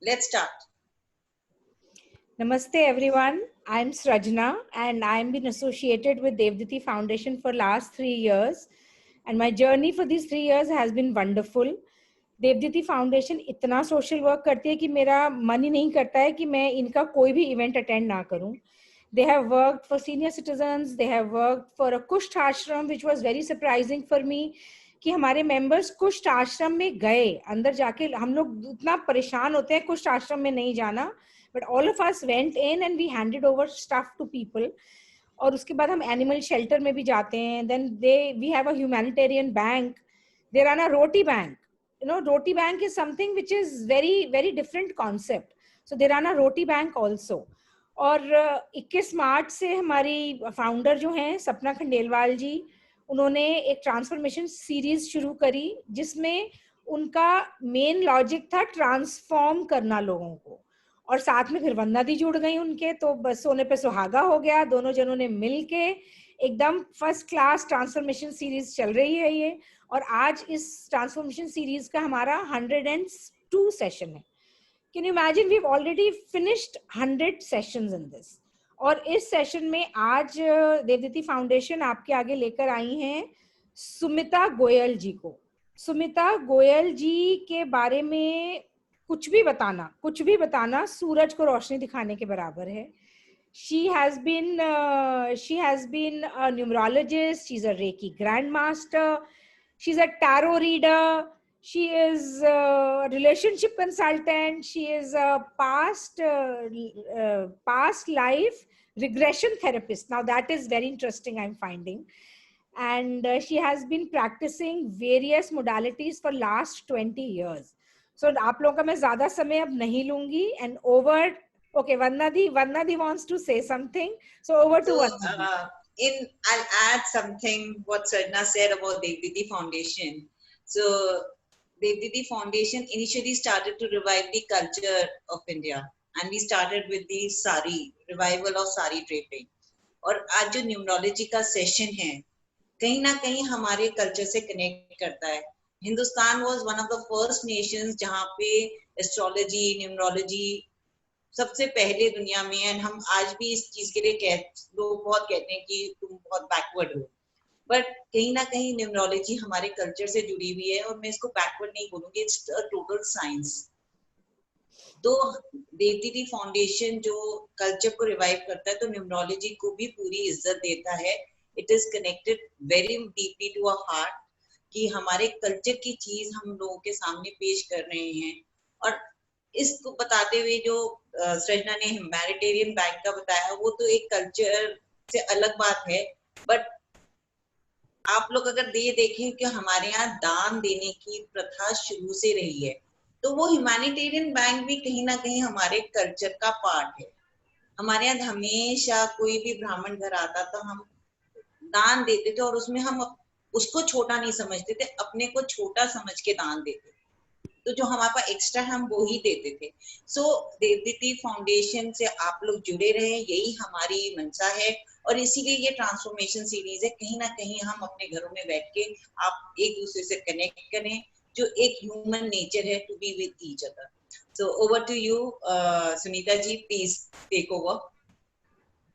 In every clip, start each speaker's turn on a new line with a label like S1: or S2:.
S1: Let's start.
S2: Namaste everyone. I'm Srajna and I'm been associated with Devditi Foundation for last 3 years, and my journey for these 3 years has been wonderful. Devditi foundation इतना social work करती है कि मेरा मन ही नहीं करता है कि मैं इनका कोई भी इवेंट अटेंड ना करूं. They have worked for senior citizens, they have worked for a कुष्ठ आश्रम, which was very surprising for me कि हमारे मेंबर्स कुष्ठ आश्रम में गए. अंदर जाके हम लोग इतना परेशान होते हैं कुष्ठ आश्रम में नहीं जाना, but all of us went in and we handed over stuff to people. और उसके बाद हम एनिमल शेल्टर में भी जाते हैं. Then we have a humanitarian bank. They run a roti bank. You know, roti bank is something which is very very different concept. So they run a roti bank also. और 21 मार्च से हमारी founder जो हैं सपना खंडेलवाल जी, उन्होंने एक transformation series शुरू करी जिसमें उनका मेन लॉजिक था ट्रांसफॉर्म करना लोगों को. और साथ में फिर वंदना दी जुड़ गई उनके, तो बस सोने पे सुहागा हो गया. दोनों जनों ने मिलके एकदम फर्स्ट क्लास ट्रांसफॉर्मेशन सीरीज चल रही है ये. और आज इस ट्रांसफॉर्मेशन सीरीज का हमारा 102 सेशन है. Can you imagine, we've already finished 100 sessions in this. और इस सेशन में आज देवदीति फाउंडेशन आपके आगे लेकर आई हैं सुमिता गोयल जी को. सुमिता गोयल जी के बारे में कुछ भी बताना सूरज को रोशनी दिखाने के बराबर है. She has been a numerologist, she's a Reiki grandmaster, she's a tarot reader, she is a relationship consultant, she is a past life regression therapist. Now that is very interesting, I'm finding. And she has been practicing various modalities for last 20 years. So आप लोगों का मैं ज़्यादा समय अब नहीं लूँगी. And over, okay, Vandna wants to say something. So over to Vandna.
S1: I'll add something what Sarna said about Devditi Foundation. So Devditi Foundation initially started to revive the culture of India, and we started with the sari, revival of sari draping. और आज जो numerology का session है कहीं ना कहीं हमारे culture से कनेक्ट करता है. Hindustan was one of the first Nations जहाँ पे एस्ट्रोलॉजी, न्यूमरोलॉजी सबसे पहले दुनिया में. एंड हम आज भी इस चीज के लिए लोग बहुत कहते हैं कि तुम बहुत बैकवर्ड हो, बट कहीं ना कहीं न्यूमरोलॉजी हमारे कल्चर से जुड़ी हुई है. और मैं इसको बैकवर्ड नहीं बोलूंगी, इट्स अ टोटल साइंस. तो देवदीति फाउंडेशन जो कल्चर को रिवाइव करता है तो न्यूमरोलॉजी को भी पूरी इज्जत देता है. It is connected very deeply to our heart कि हमारे कल्चर की चीज हम लोगों के सामने पेश कर रहे हैं. और इसको बताते हुए जो सृजना ने ह्यूमैनिटेरियन बैंक का बताया वो तो एक कल्चर से अलग बात है. बट आप लोग अगर ये देखें कि हमारे यहाँ दान देने की प्रथा शुरू से रही है, तो वो ह्यूमैनिटेरियन बैंक भी कहीं ना कहीं हमारे कल्चर का पार्ट है. हमारे यहाँ हमेशा कोई भी ब्राह्मण घर आता तो हम दान देते थे, और उसमें हम उसको छोटा नहीं समझते थे, अपने को छोटा समझ के दान देते. तो जो हमारे पास एक्स्ट्रा हम वो ही देते थे. सो देवदीति फाउंडेशन से आप लोग जुड़े रहे, यही हमारी मंशा है. और इसीलिए ये ट्रांसफॉर्मेशन सीरीज है. कहीं ना कहीं हम अपने घरों में बैठ के आप एक दूसरे से कनेक्ट करें, जो एक ह्यूमन नेचर है to be with each other. So over to you Sunita ji, please take over.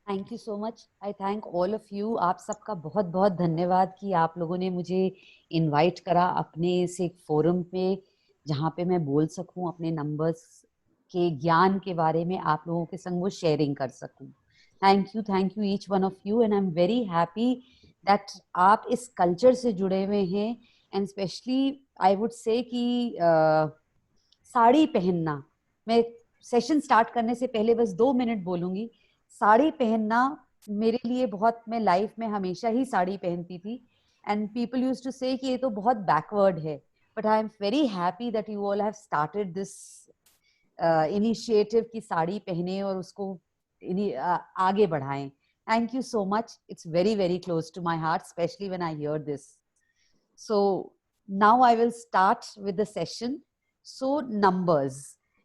S3: Thank you so much. I thank all of you. आप सबका बहुत बहुत धन्यवाद कि आप लोगों ने मुझे इनवाइट करा अपने इस एक फोरम पे जहाँ पे मैं बोल सकूं, अपने नंबर्स के ज्ञान के बारे में आप लोगों के संग वो शेयरिंग कर सकूं. Thank you each one of you. And I am very happy that आप इस कल्चर से जुड़े हुए हैं. And specially I would say कि साड़ी पहनना, मैं सेशन स्टार्ट करने से पहले बस 2 मिनट बोलूंगी. साड़ी पहनना मेरे लिए बहुत, मैं लाइफ में हमेशा ही साड़ी पहनती थी. एंड पीपल यूज्ड टू से कि ये तो बहुत बैकवर्ड है. But I am very happy that you all have started this initiative कि साड़ी पहने और उसको आगे बढ़ाएं. Thank you so much. It's very very close to my heart, specially when I hear this. So now I will start with the session. So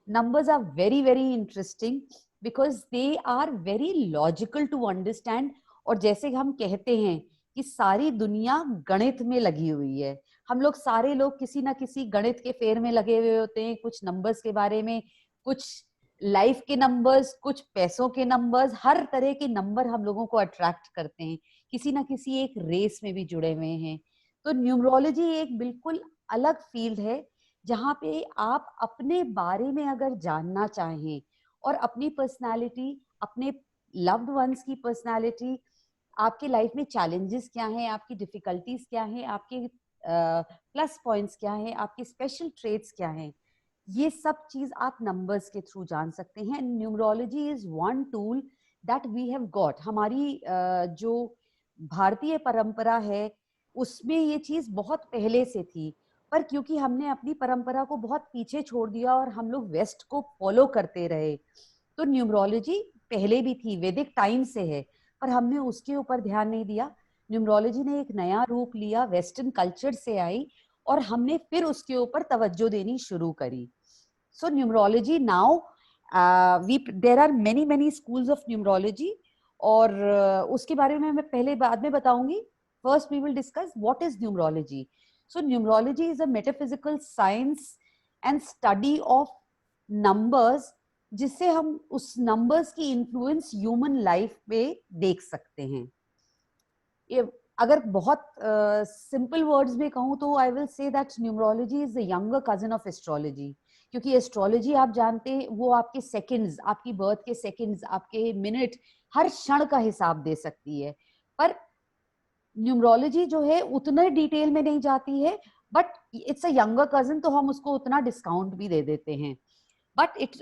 S3: numbers are very very interesting because they are very logical to understand. और जैसे हम कहते हैं कि सारी दुनिया गणित में लगी हुई है, हम लोग सारे लोग किसी ना किसी गणित के फेर में लगे हुए होते हैं. कुछ नंबर्स के बारे में कुछ लाइफ के नंबर्स, कुछ पैसों के नंबर्स, हर तरह के नंबर हम लोगों को अट्रैक्ट करते हैं, किसी ना किसी एक रेस में भी जुड़े हुए हैं। तो न्यूमरोलॉजी एक बिल्कुल अलग फील्ड है जहाँ पे आप अपने बारे में अगर जानना चाहें और अपनी पर्सनालिटी, अपने लव्ड वंस की पर्सनालिटी, आपके लाइफ में चैलेंजेस क्या हैं, आपकी डिफिकल्टीज क्या हैं, आपके प्लस पॉइंट्स क्या हैं, आपके स्पेशल ट्रेट्स क्या हैं, ये सब चीज आप नंबर्स के थ्रू जान सकते हैं। Numerology is one tool that we have got. हमारी जो भारतीय परंपरा है उसमें ये चीज बहुत पहले से थी, पर क्योंकि हमने अपनी परंपरा को बहुत पीछे छोड़ दिया और हम लोग वेस्ट को फॉलो करते रहे, तो न्यूमरोलॉजी पहले भी थी, वैदिक टाइम से है, पर हमने उसके ऊपर ध्यान नहीं दिया। न्यूमरोलॉजी ने एक नया रूप लिया, वेस्टर्न कल्चर से आई, और हमने फिर उसके ऊपर तवज्जो देनी शुरू करी। So numerology now there are many schools of numerology, और उसके बारे में मैं पहले बाद में बताऊंगी। First we will discuss what is numerology. So numerology is a metaphysical science and study of numbers, जिससे हम उस नंबर्स की इन्फ्लुएंस ह्यूमन लाइफ पे देख सकते हैं। ये अगर बहुत सिंपल वर्ड्स में कहूँ तो I will say that numerology is the younger cousin of astrology, क्योंकि एस्ट्रोलॉजी आप जानते हैं वो आपके सेकंड्स, आपकी बर्थ के सेकंड्स, आपके मिनट, हर क्षण का हिसाब दे सकती है, पर न्यूमरोलॉजी जो है उतने डिटेल में नहीं जाती है, but it's a younger cousin, तो हम उसको उतना डिस्काउंट भी दे देते हैं। बट इट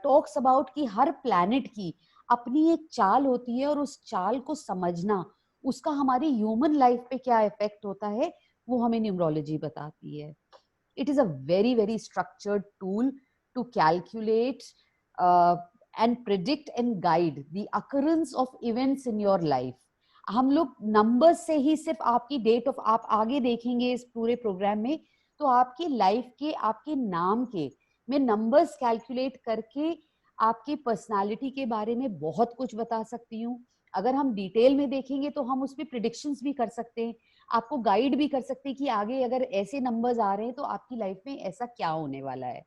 S3: टॉक्स अबाउट कि हर प्लैनेट की अपनी एक चाल होती है, और उस चाल को समझना, उसका हमारी ह्यूमन लाइफ पे क्या इफेक्ट होता है, वो हमें न्यूमरोलॉजी बताती है। It is a very structured tool to calculate and predict and guide the occurrence of events in your life. हम लोग नंबर्स से ही सिर्फ आपकी डेट ऑफ, आप आगे देखेंगे इस पूरे प्रोग्राम में, तो आपकी लाइफ के, आपके नाम के मैं नंबर्स कैलकुलेट करके आपकी पर्सनालिटी के बारे में बहुत कुछ बता सकती हूँ। अगर हम डिटेल में देखेंगे तो हम उसमें प्रिडिक्शंस भी कर सकते हैं, आपको गाइड भी कर सकते हैं कि आगे अगर ऐसे नंबर्स आ रहे हैं तो आपकी लाइफ में ऐसा क्या होने वाला है।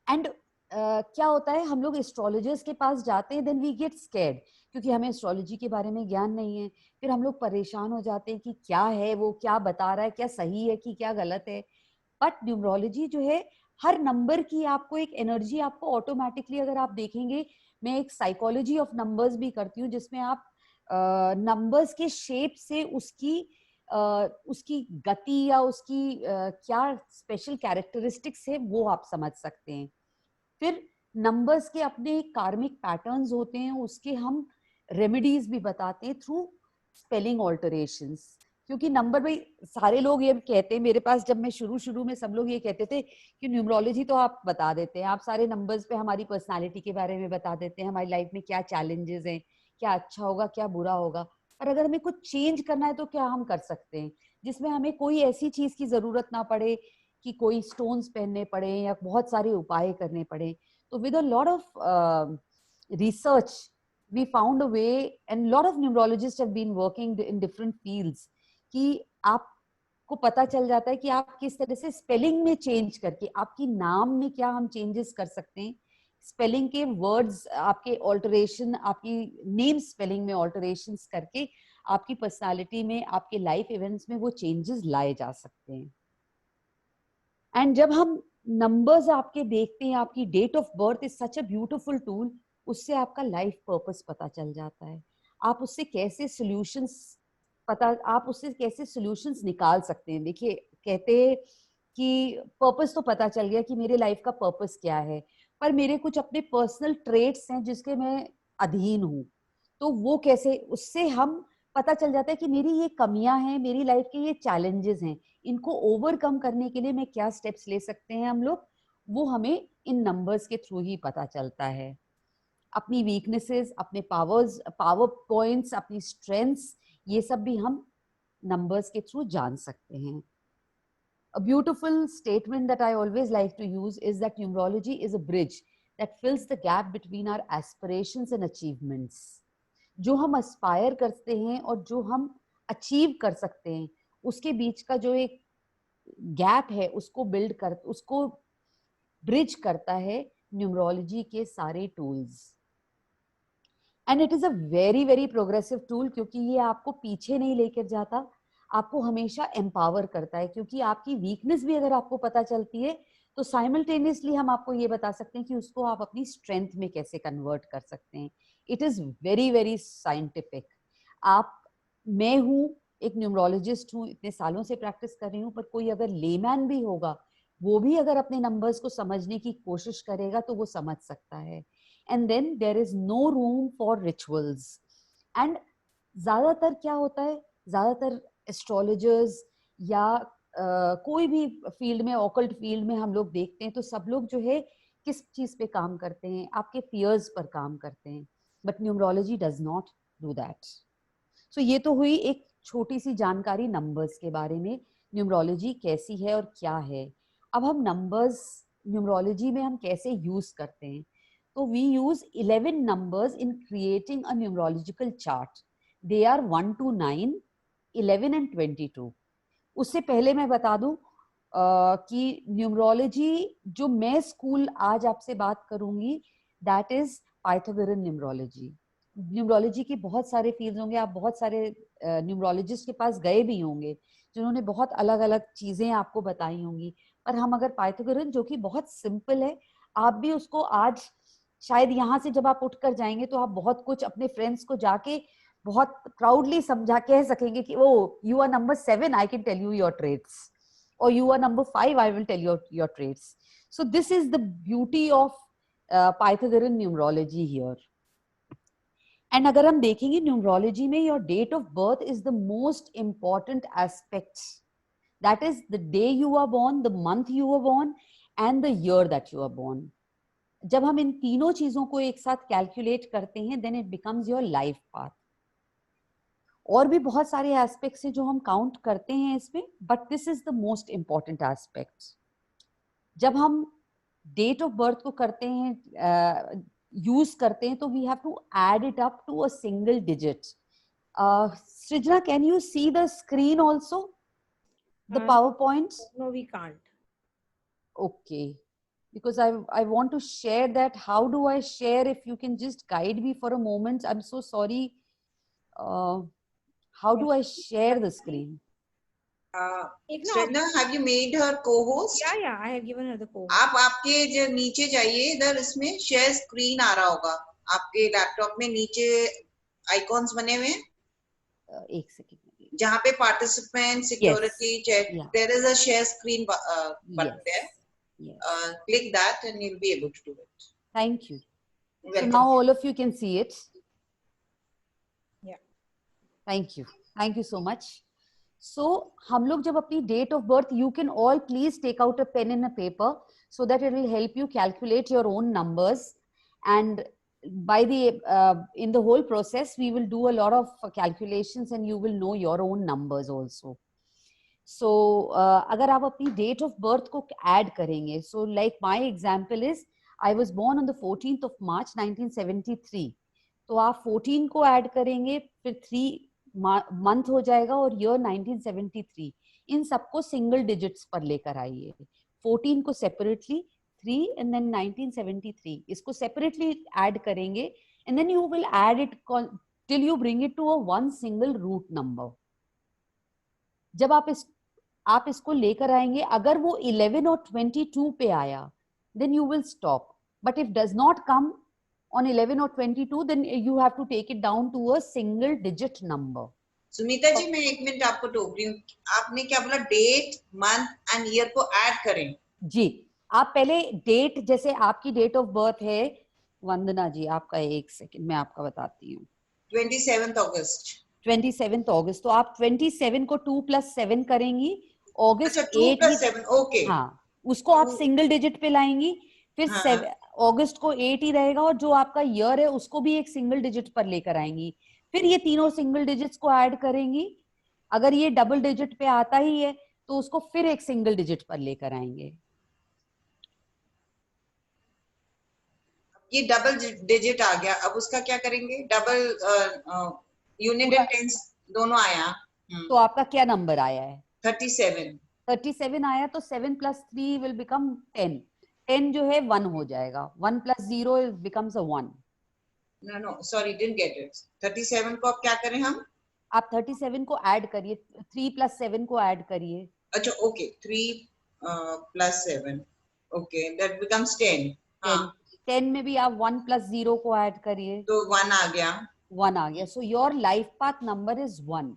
S3: एंड क्या होता है, हम लोग एस्ट्रोलॉजर्स के पास जाते हैं, देन वी गेट स्कैर्ड, क्योंकि हमें एस्ट्रोलॉजी के बारे में ज्ञान नहीं है। फिर हम लोग परेशान हो जाते हैं कि क्या है वो, क्या बता रहा है, क्या सही है कि क्या गलत है। बट न्यूमरोलॉजी जो है, हर नंबर की आपको एक एनर्जी, आपको ऑटोमेटिकली, अगर आप देखेंगे, मैं एक साइकोलॉजी ऑफ नंबर्स भी करती हूँ, जिसमें आप नंबर्स के शेप से उसकी गति या उसकी क्या स्पेशल कैरेक्टरिस्टिक्स है वो आप समझ सकते हैं। फिर नंबर्स के अपने कार्मिक पैटर्न्स होते हैं, उसके हम रेमेडीज भी बताते हैं थ्रू स्पेलिंग ऑल्टरेशंस। क्योंकि नंबर भाई, सारे लोग ये कहते हैं, मेरे पास जब मैं शुरू में सब लोग ये कहते थे कि न्यूमरोलॉजी तो आप बता देते हैं, आप सारे नंबर्स पे हमारी पर्सनालिटी के बारे में बता देते हैं, हमारी लाइफ में क्या चैलेंजेस हैं, क्या अच्छा होगा, क्या बुरा होगा, पर अगर हमें कुछ चेंज करना है तो क्या हम कर सकते हैं, जिसमें हमें कोई ऐसी चीज की जरूरत ना पड़े कि कोई स्टोन्स पहनने पड़े या बहुत सारे उपाय करने पड़े। तो with a lot of research we found a way, and lot of numerologists have been working in different fields, कि आपको पता चल जाता है कि आप किस तरह से स्पेलिंग में चेंज करके, आपकी नाम में क्या हम चेंजेस कर सकते हैं, स्पेलिंग के वर्ड्स, आपके ऑल्टरेशन, आपकी नेम स्पेलिंग में ऑल्टरेशंस करके आपकी पर्सनालिटी में, आपके लाइफ इवेंट्स में वो चेंजेस लाए जा सकते हैं। एंड जब हम नंबर्स आपके देखते हैं, आपकी date of birth is such a beautiful tool, उससे आपका लाइफ पर्पस पता चल जाता है, आप उससे कैसे सॉल्यूशंस निकाल सकते हैं। देखिए, कहते हैं कि पर्पस तो पता चल गया कि मेरे लाइफ का पर्पस क्या है, पर मेरे कुछ अपने पर्सनल ट्रेट्स हैं जिसके मैं अधीन हूँ, तो वो कैसे, उससे हम पता चल जाता है कि मेरी ये कमियां हैं, मेरी लाइफ के ये चैलेंजेस हैं, इनको ओवरकम करने के लिए मैं क्या स्टेप्स ले सकते हैं हम लोग, वो हमें इन नंबर्स के थ्रू ही पता चलता है। अपनी वीकनेसेस, अपने पावर पॉइंट्स, अपनी स्ट्रेंथ्स, ये सब भी हम नंबर्स के थ्रू जान सकते हैं। A beautiful statement that I always like to use is that numerology is a bridge that fills the gap between our aspirations and achievements. जो हम aspire करते हैं और जो हम achieve कर सकते हैं, उसके बीच का जो एक गैप है, उसको ब्रिज करता है न्यूमरोलॉजी के सारे tools. And it is a very very progressive tool, क्योंकि ये आपको पीछे नहीं लेकर जाता, आपको हमेशा एम्पावर करता है। क्योंकि आपकी वीकनेस भी अगर आपको पता चलती है तो साइमल्टेनियसली हम आपको ये बता सकते हैं कि उसको आप अपनी स्ट्रेंथ में कैसे कन्वर्ट कर सकते हैं। It is very very scientific. मैं हूँ एक न्यूमरोलॉजिस्ट हूँ, इतने सालों से प्रैक्टिस कर रही हूँ, पर कोई अगर लेमैन भी होगा, वो भी अगर अपने नंबर्स को समझने की कोशिश करेगा तो वो समझ सकता है। And then there is no room for rituals. And ज्यादातर क्या होता है, ज्यादातर एस्ट्रोलॉजर्स या कोई भी फील्ड में, ऑकल्ट फील्ड में हम लोग देखते हैं तो सब लोग जो है किस चीज पे काम करते हैं, आपके फियर्स पर काम करते हैं। But numerology does not do that. So ये तो हुई एक छोटी सी जानकारी नंबर्स के बारे में, न्यूमरोलॉजी कैसी है और क्या है। अब हम नंबर्स न्यूमरोलॉजी में हम कैसे यूज करते हैं, तो we use 11 numbers in creating a numerological chart. They are 1 to 9, 11 and 22. उससे पहले मैं बता दूं कि न्यूमरोलॉजी जो मैं स्कूल आज आपसे बात करूंगी, that is Pythagorean numerology. Numerology के बहुत सारे फील्ड होंगे, आप बहुत सारे न्यूमरोलॉजिस्ट के पास गए भी होंगे जिन्होंने बहुत अलग अलग चीजें आपको बताई होंगी, पर हम अगर पाइथागोरन, जो कि बहुत सिंपल है, आप भी उसको आज शायद यहाँ से जब आप उठकर जाएंगे तो आप बहुत कुछ अपने फ्रेंड्स को जाके बहुत प्राउडली समझा कह सकेंगे कि oh you are number 7, I can tell you your traits, और you are number 5, I will tell you your traits. So this is the beauty of Pythagorean numerology here. And अगर हम देखेंगे न्यूमरोलॉजी में, your date of birth is the most important aspect. That is the day you are born, the month you are born and the year that you are born. जब हम इन तीनों चीजों को एक साथ कैलकुलेट करते हैं, then it becomes your life path. और भी बहुत सारे एस्पेक्ट्स हैं जो हम काउंट करते हैं इसमें, but this is the most important aspect. जब हम डेट ऑफ बर्थ को करते हैं, यूज करते हैं, तो we have to add it up to a single digit. Srijana, can you see the screen also, the power points?
S2: No, we can't.
S3: Okay, because I want to share that. How do I share? If you can just guide me for a moment. I'm so sorry. How do I share the screen?
S1: Sridhar, have you made her co-host?
S2: Yeah, I have given her the code.
S1: आप आपके जो नीचे जाइए, इधर इसमें share screen आ रहा होगा आपके लैपटॉप में, नीचे आइकॉन्स बने हुए हैं,
S3: एक सेकंड,
S1: जहाँ पे participant, security, there is a share screen button there. Click that and you'll be able to do it.
S3: Thank you.
S1: Welcome.
S3: So now all of you can see it.
S2: Yeah.
S3: Thank you. Thank you so much. So हम लोग जब अपनी date of birth, you can all please take out a pen and a paper so that it will help you calculate your own numbers. And by the in the whole process, we will do a lot of calculations and you will know your own numbers also. So अगर आप अपनी date of birth को add करेंगे, so like my example is I was born on the 14th of March 1973. तो आप 14 को add करेंगे, फिर 3 month हो जाएगा और year 1973. इन सबको single digits पर लेकर आइए. 14 को separately, 3 and then 1973. इसको separately add करेंगे and then you will add it till you bring it to a one single root number. जब आप इसको लेकर आएंगे, अगर वो 11 और 22 पे आया, then you will stop. But if does not come on 11 or 22, then you have to take it down to a single digit number.
S1: Sunita ji, मैं एक मिनट आपको टोक रही हूँ, आपने क्या बोला? डेट, मंथ एंड ईयर को ऐड करें?
S3: जी, आप पहले डेट, जैसे आपकी डेट ऑफ बर्थ है, वंदना जी आपका, एक सेकंड मैं आपका बताती हूँ,
S1: 27 अगस्त.
S3: 27 अगस्त, तो आप 27 को 2 + 7 करेंगी, अगस्त
S1: 2 + 7, ओके,
S3: हाँ, उसको आप सिंगल डिजिट पे लाएंगी, फिर अगस्त को 8 ही रहेगा, और जो आपका ईयर है उसको भी एक सिंगल डिजिट पर लेकर आएंगी, फिर ये तीनों सिंगल डिजिट्स को ऐड करेंगी, अगर ये डबल डिजिट पे आता ही है तो उसको फिर एक सिंगल डिजिट पर लेकर आएंगे।
S1: ये डबल डिजिट आ गया, अब उसका क्या करेंगे? डबल यूनिट एंड टेंस दोनों आया,
S3: तो आपका क्या नंबर आया है?
S1: 37
S3: आया, तो 7 + 3 will become 10. 10 जो है 1 हो जाएगा, 1 + 0 becomes a 1.
S1: No, sorry, didn't get it. 37 को अब क्या करें हम?
S3: आप 37 को ऐड करिए, 3 + 7 को ऐड करिए.
S1: अच्छा, okay, 3 plus 7. Okay, that becomes 10.
S3: 10. 10 में भी आप 1 + 0 को ऐड करिए,
S1: तो 1 आ गया.
S3: 1 आ गया. So your life path number is 1.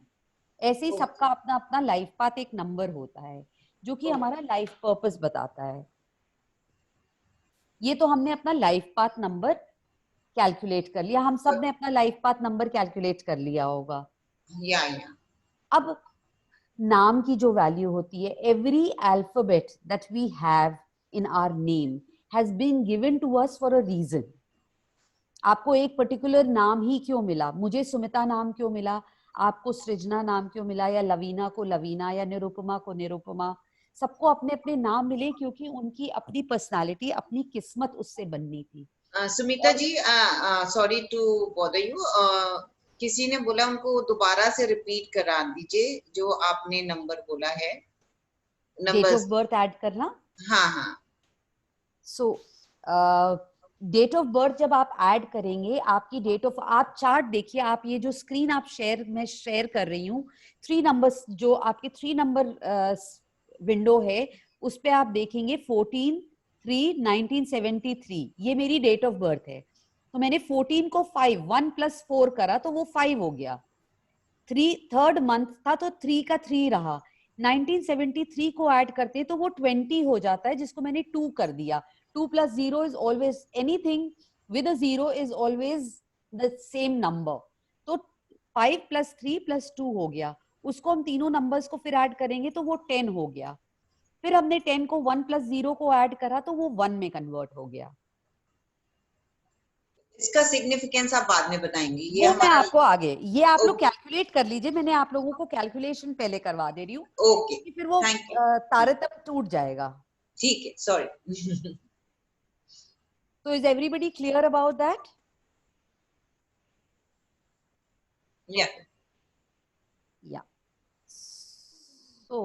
S3: ऐसे ही सबका अपना अपना लाइफ पाथ एक नंबर होता है जो कि हमारा लाइफ पर्पस बताता है. ये तो हमने अपना लाइफ पाथ नंबर कैलकुलेट कर लिया. हम सब ने अपना लाइफ पाथ नंबर कैलकुलेट कर लिया होगा.
S1: या
S3: अब नाम की जो वैल्यू होती है, every alphabet that we have in our name has been given to us for a reason. आपको एक पर्टिकुलर नाम ही क्यों मिला? मुझे सुमिता नाम क्यों मिला, आपको सृजना नाम क्यों मिला, या लवीना को लवीना, या निरुपमा को निरुपमा. सबको अपने अपने नाम मिले क्योंकि उनकी अपनी पर्सनालिटी, अपनी किस्मत उससे बननी थी.
S1: सुमिता जी, सॉरी टू बॉदर यू, किसी ने बोला उनको दोबारा से रिपीट करा दीजिए जो आपने नंबर बोला है.
S3: डेट ऑफ बर्थ ऐड करना.
S1: हाँ.
S3: सो डेट ऑफ बर्थ जब आप ऐड करेंगे, आपकी डेट ऑफ, आप चार्ट देखिए, आप ये जो स्क्रीन आप मैं शेयर कर रही हूँ, 3 नंबर्स जो आपके 3 नंबर विंडो है, उस पे आप देखेंगे 14/3/1973. ये मेरी डेट ऑफ बर्थ है. तो मैंने 14 को 5, 1 + 4 करा तो वो 5 हो गया. 3rd मंथ था तो 3 का 3 रहा. 1973 को ऐड करते हैं तो वो 20 हो जाता है, जिसको मैंने 2 कर दिया. 2 + 0 is always anything with a 0 is always the same number. तो 5 + 3 + 2 हो गया. उसको हम तीनों नंबर्स को फिर ऐड करेंगे तो वो 10 हो गया. फिर हमने 10 को 1 + 0 को ऐड करा तो वो 1 में कन्वर्ट हो गया.
S1: इसका सिग्निफिकेंस आप बाद में बताएंगे. ये
S3: वो मैं
S1: हमारा
S3: आपको आगे, ये आप लोग कैलकुलेट कर लीजिए. मैंने आप लोगों को कैलकुलेशन पहले करवा दे रही हूँ.
S1: ओके,
S3: फिर वो
S1: थैंक यू.
S3: तारतम्य टूट जाएगा.
S1: ठीक है, sorry.
S3: So is everybody clear about that?
S1: Yeah.
S3: So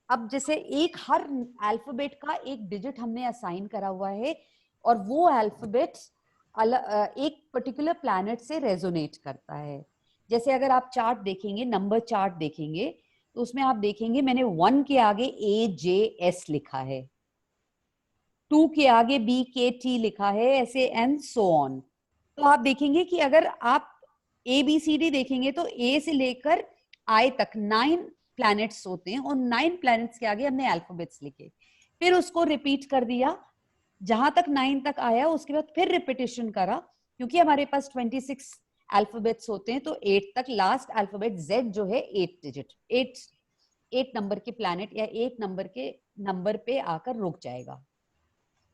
S3: अब जैसे एक हर अल्फाबेट का एक डिजिट हमने असाइन करा हुआ है, और वो अल्फाबेट एक पर्टिकुलर प्लैनेट से रेजोनेट करता है. जैसे अगर आप चार्ट देखेंगे, नंबर चार्ट देखेंगे, तो उसमें आप देखेंगे मैंने 1 के आगे AJS लिखा है, 2 के आगे BKT लिखा है, ऐसे एंड सो ऑन. तो आप देखेंगे कि अगर आप ABCD देखेंगे तो A से लेकर I तक 9 प्लैनेट्स होते हैं, और 9 प्लैनेट्स के आगे हमने अल्फाबेट्स लिखे. फिर उसको रिपीट कर दिया, जहां तक 9 तक आया उसके बाद फिर रिपीटेशन करा, क्योंकि हमारे पास 26 अल्फाबेट्स होते हैं. तो 8 तक लास्ट अल्फाबेट Z जो है 8 डिजिट, 8 नंबर के प्लैनेट या 8 नंबर के नंबर पे आकर रुक जाएगा.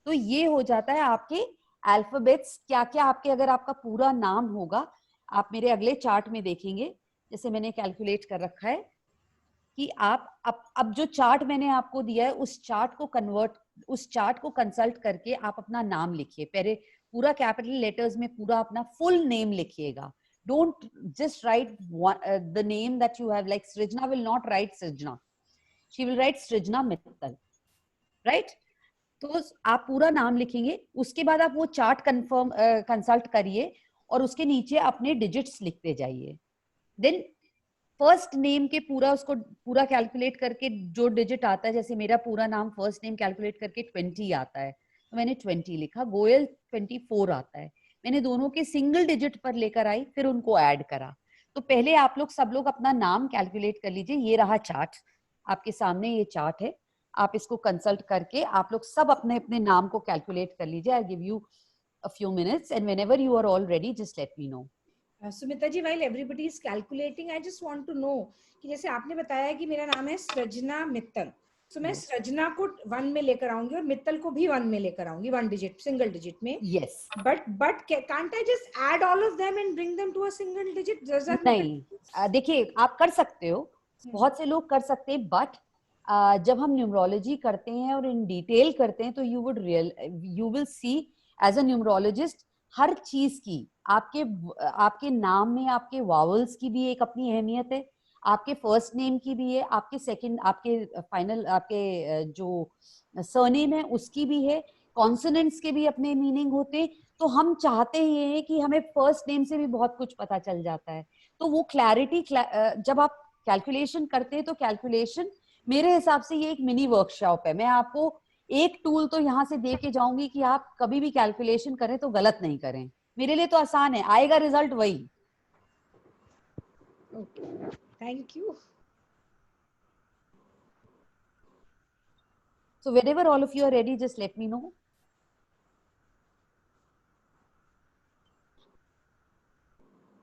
S3: तो ये हो जाता है आपके अल्फाबेट्स. क्या क्या आपके, अगर आपका पूरा नाम होगा, आप मेरे अगले चार्ट में देखेंगे, जैसे मैंने कैलकुलेट कर रखा है कि आप अब जो चार्ट मैंने आपको दिया है, उस चार्ट को कंसल्ट करके आप अपना नाम लिखिए. पहले पूरा कैपिटल लेटर्स में पूरा अपना फुल नेम लिखिएगा. Don't just right the name that you have. Like Srijana will not right Srijana, she will write Srijana Mittal, right? तो आप पूरा नाम लिखेंगे, उसके बाद आप वो चार्ट कंसल्ट करिए, और उसके नीचे अपने डिजिट्स लिखते जाइए. देन फर्स्ट नेम के पूरा कैलकुलेट करके जो डिजिट आता है, जैसे मेरा पूरा नाम फर्स्ट नेम कैलकुलेट करके 20 आता है, तो मैंने 20 लिखा. गोयल 24 आता है. मैंने दोनों के सिंगल डिजिट पर लेकर आई, फिर उनको ऐड करा. तो पहले आप लोग सब लोग अपना नाम कैलकुलेट कर लीजिए. ये रहा चार्ट आपके सामने, ये चार्ट है. आप इसको कंसल्ट करके आप लोग सब अपने अपने नाम को कैलकुलेट कर लीजिए. I give you a few minutes, and whenever you are all ready, just let me know.
S2: Sumita ji, while everybody is calculating, I just want to know कि जैसे आपने बताया कि मेरा नाम है सृजना मित्तल, तो मैं सृजना को 1 में लेकर आऊंगी और मित्तल को भी 1 में लेकर आऊंगी, 1 डिजिट, सिंगल डिजिट में.
S3: Yes.
S2: But can't I just add all of them and bring them to a single digit? Does that
S3: नहीं, देखिए आप कर सकते हो, बहुत से लोग कर सकते हैं, बट जब हम न्यूमरोलॉजी करते हैं और इन डिटेल करते हैं, तो you will see as a numerologist हर चीज की, आपके नाम में आपके वावल्स की भी एक अपनी अहमियत है, आपके फर्स्ट नेम की भी है, आपके सेकंड, आपके फाइनल, आपके जो सरनेम है उसकी भी है, कॉन्सोनेंट्स के भी अपने मीनिंग होते हैं। तो हम चाहते ये हैं कि हमें फर्स्ट नेम से भी बहुत कुछ पता चल जाता है। तो वो क्लैरिटी, जब आप कैलकुलेशन करते हैं तो कैलकुलेशन मेरे हिसाब से ये एक मिनी वर्कशॉप है। मैं आपको एक टूल तो यहाँ से दे के जाऊंगी कि आप कभी भी कैलकुलेशन करें तो गलत नहीं करें। मेरे लिए तो आसान है, आएगा रिजल्ट वही।
S2: Okay. Thank you.
S3: So whenever all of you are ready, just let me know.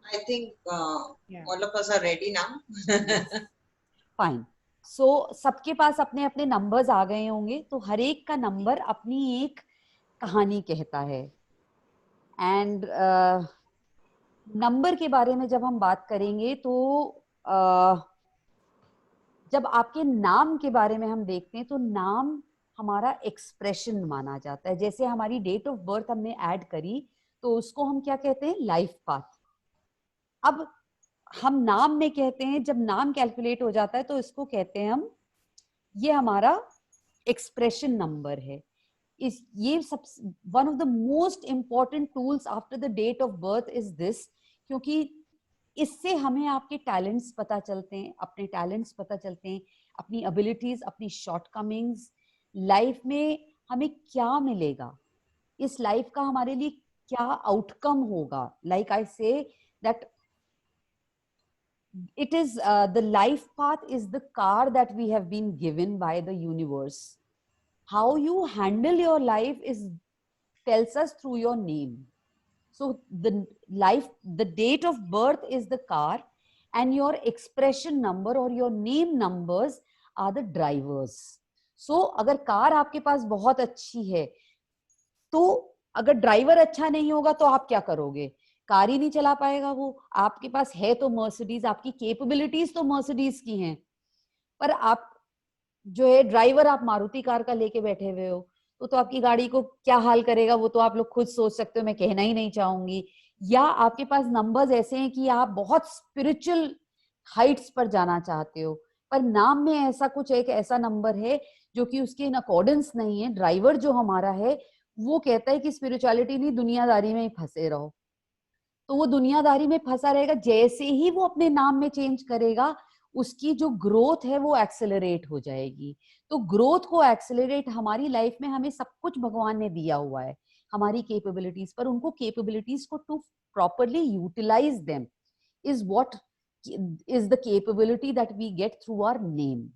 S1: I think
S2: Yeah.
S1: all of us are ready now.
S3: Fine. So सबके पास अपने अपने नंबर्स आ गए होंगे, तो हर एक का नंबर अपनी एक कहानी कहता है। एंड नंबर के बारे में जब हम बात करेंगे तो जब आपके नाम के बारे में हम देखते हैं तो नाम हमारा एक्सप्रेशन माना जाता है। जैसे हमारी डेट ऑफ बर्थ हमने ऐड करी तो उसको हम क्या कहते हैं, लाइफ पाथ। अब हम नाम में कहते हैं, जब नाम कैलकुलेट हो जाता है तो इसको कहते हैं हम, ये हमारा एक्सप्रेशन नंबर है। इस ये सब one of the most important tools after the date of birth is this, क्योंकि इससे हमें आपके टैलेंट्स पता चलते हैं, अपने टैलेंट्स पता चलते हैं, अपनी एबिलिटीज, अपनी शॉर्टकमिंग्स, लाइफ में हमें क्या मिलेगा, इस लाइफ का हमारे लिए क्या आउटकम होगा। Like I say that it is the life path is the car that we have been given by the universe. How you handle your life is tells us through your name. So the date of birth is the car, and your expression number or your name numbers are the drivers. So अगर car आपके पास बहुत अच्छी है, तो अगर driver अच्छा नहीं होगा तो आप क्या करोगे, कार ही नहीं चला पाएगा वो। आपके पास है तो मर्सिडीज, आपकी कैपेबिलिटीज तो मर्सिडीज की हैं, पर आप जो है ड्राइवर आप मारुति कार का लेके बैठे हुए हो, तो आपकी गाड़ी को क्या हाल करेगा वो तो आप लोग खुद सोच सकते हो, मैं कहना ही नहीं चाहूंगी। या आपके पास नंबर्स ऐसे हैं कि आप बहुत स्पिरिचुअल हाइट्स पर जाना चाहते हो, पर नाम में ऐसा कुछ एक ऐसा नंबर है जो कि उसके इन अकॉर्डेंस नहीं है। ड्राइवर जो हमारा है वो कहता है कि स्पिरिचुअलिटी नहीं, दुनियादारी में ही फंसे रहो। तो वो दुनियादारी में फंसा रहेगा। जैसे ही वो अपने नाम में चेंज करेगा, उसकी जो ग्रोथ है वो एक्सेलरेट हो जाएगी। तो ग्रोथ को एक्सेलरेट हमारी लाइफ में हमें सब कुछ भगवान ने दिया हुआ है, हमारी कैपेबिलिटीज, पर उनको कैपेबिलिटीज को to properly utilize them is what is the capability that we get through our name.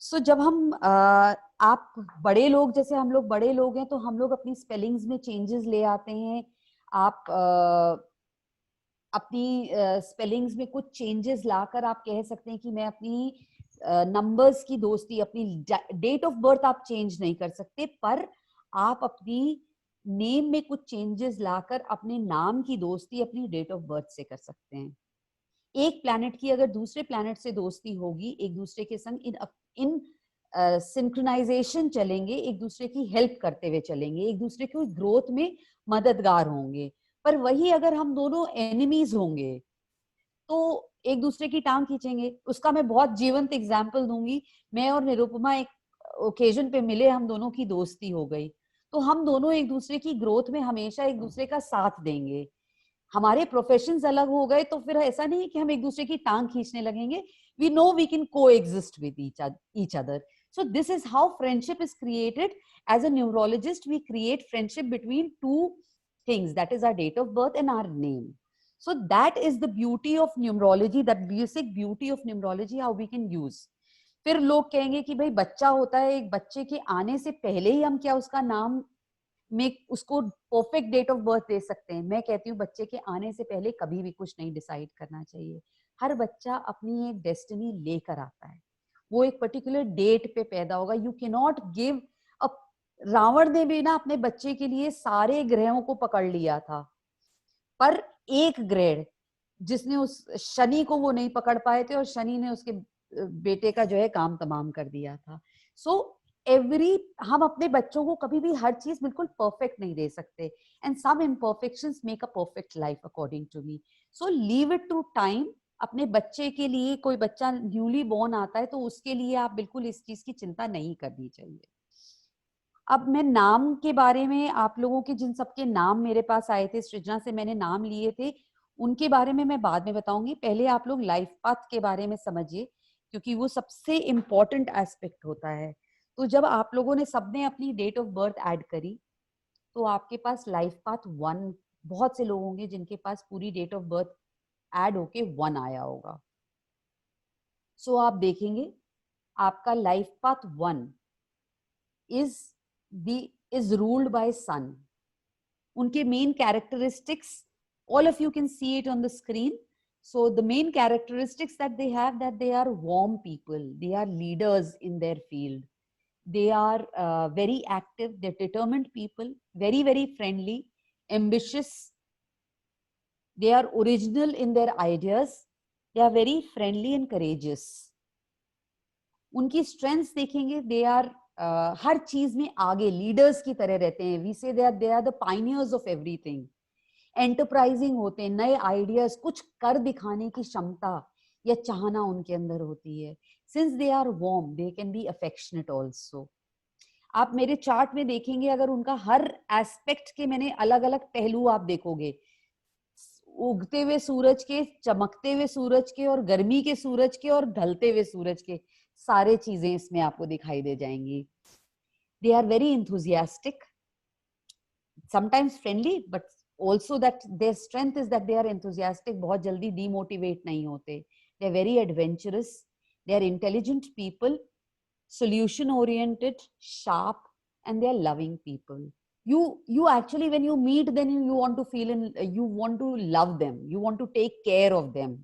S3: So जब हम आप बड़े लोग, जैसे हम लोग बड़े लोग हैं, तो हम लोग अपनी स्पेलिंग्स में चेंजेस ले आते हैं। आप अपनी स्पेलिंग्स में कुछ चेंजेस लाकर आप कह सकते हैं कि मैं अपनी नंबर्स की दोस्ती, अपनी डेट ऑफ बर्थ आप चेंज नहीं कर सकते, पर आप अपनी नेम में कुछ चेंजेस लाकर अपने नाम की दोस्ती अपनी डेट ऑफ बर्थ से कर सकते हैं। एक प्लैनेट की अगर दूसरे प्लैनेट से दोस्ती होगी, एक दूसरे के संग इन सिंक्रोनाइजेशन चलेंगे, एक दूसरे की हेल्प करते हुए चलेंगे, एक दूसरे को ग्रोथ में मददगार होंगे। पर वही अगर हम दोनों एनिमीज होंगे तो एक दूसरे की टांग खींचेंगे। उसका मैं बहुत जीवंत एग्जाम्पल दूंगी। मैं और निरुपमा एक ओकेजन पे मिले, हम दोनों की दोस्ती हो गई, तो हम दोनों एक दूसरे की ग्रोथ में हमेशा एक दूसरे का साथ देंगे। हमारे प्रोफेशंस अलग हो गए तो फिर ऐसा नहीं कि हम एक दूसरे की टांग खींचने लगेंगे। We know we can coexist with each other. So this is how friendship is created. As a neurologist, we create friendship between two things, that is our date of birth and our name. So that is the beauty of numerology, that basic beauty of numerology, how we can use. फिर लोग कहेंगे कि भाई बच्चा होता है, एक बच्चे के आने से पहले ही हम क्या उसका नाम में उसको परफेक्ट डेट ऑफ बर्थ दे सकते हैं। मैं कहती हूँ बच्चे के आने से पहले कभी भी कुछ नहीं डिसाइड करना चाहिए। हर बच्चा अपनी एक डेस्टिनी लेकर आता है, वो एक पर्टिकुलर डेट पे पैदा होगा। You can not give a, Ravan ने भी ना अपने बच्चे के लिए सारे ग्रहों को पकड़ लिया था, पर एक ग्रह जिसने उस शनि को वो नहीं पकड़ पाए थे, और शनि ने उसके बेटे का जो है काम तमाम कर दिया था। सो हम अपने बच्चों को कभी भी हर चीज बिल्कुल परफेक्ट नहीं दे सकते, and some imperfections make a perfect life according to me. So leave it to time. अपने बच्चे के लिए, कोई बच्चा न्यूली बॉर्न आता है तो उसके लिए आप बिल्कुल इस चीज की चिंता नहीं करनी चाहिए. अब मैं नाम के बारे में, आप लोगों के जिन सबके नाम मेरे पास आए थे, सृजना से मैंने नाम लिए थे, उनके बारे में मैं बाद में बताऊंगी. पहले आप लोग लाइफ पाथ के बारे में समझिए, क्योंकि वो सबसे इम्पोर्टेंट एस्पेक्ट होता है. तो जब आप लोगों ने सबने अपनी डेट ऑफ बर्थ ऐड करी, तो आपके पास लाइफ पाथ 1, बहुत से लोग होंगे जिनके पास पूरी डेट ऑफ बर्थ ऐड होके 1 आया होगा. सो आप देखेंगे आपका life path 1 is ruled by sun. उनके main characteristics, all of you can see it on the screen. So the main characteristics that they have, that they are warm people, they are leaders in their field, they are very active, they're determined people, very, very friendly, ambitious, they are original in their ideas, they are very friendly and courageous. उनकी strengths देखेंगे, they are हर चीज में आगे leaders की तरह रहते हैं. We say they are the pioneers of everything. Enterprising होते हैं, नए आइडियाज, कुछ कर दिखाने की क्षमता या चाहना उनके अंदर होती है. Since they are warm, they can be affectionate also. आप मेरे चार्ट में देखेंगे, अगर उनका हर एस्पेक्ट के मैंने अलग अलग पहलू आप देखोगे, उगते हुए सूरज के, चमकते हुए सूरज के, और गर्मी के सूरज के, और ढलते हुए सूरज के, सारे चीजें इसमें आपको दिखाई दे जाएंगी. They are very enthusiastic, sometimes friendly, but also that their strength is that they are enthusiastic. बहुत जल्दी demotivate नहीं होते. They are very adventurous. They are intelligent people, solution oriented, sharp, and they are loving people. You actually, when you meet, then you want to feel in, you want to love them, you want to take care of them.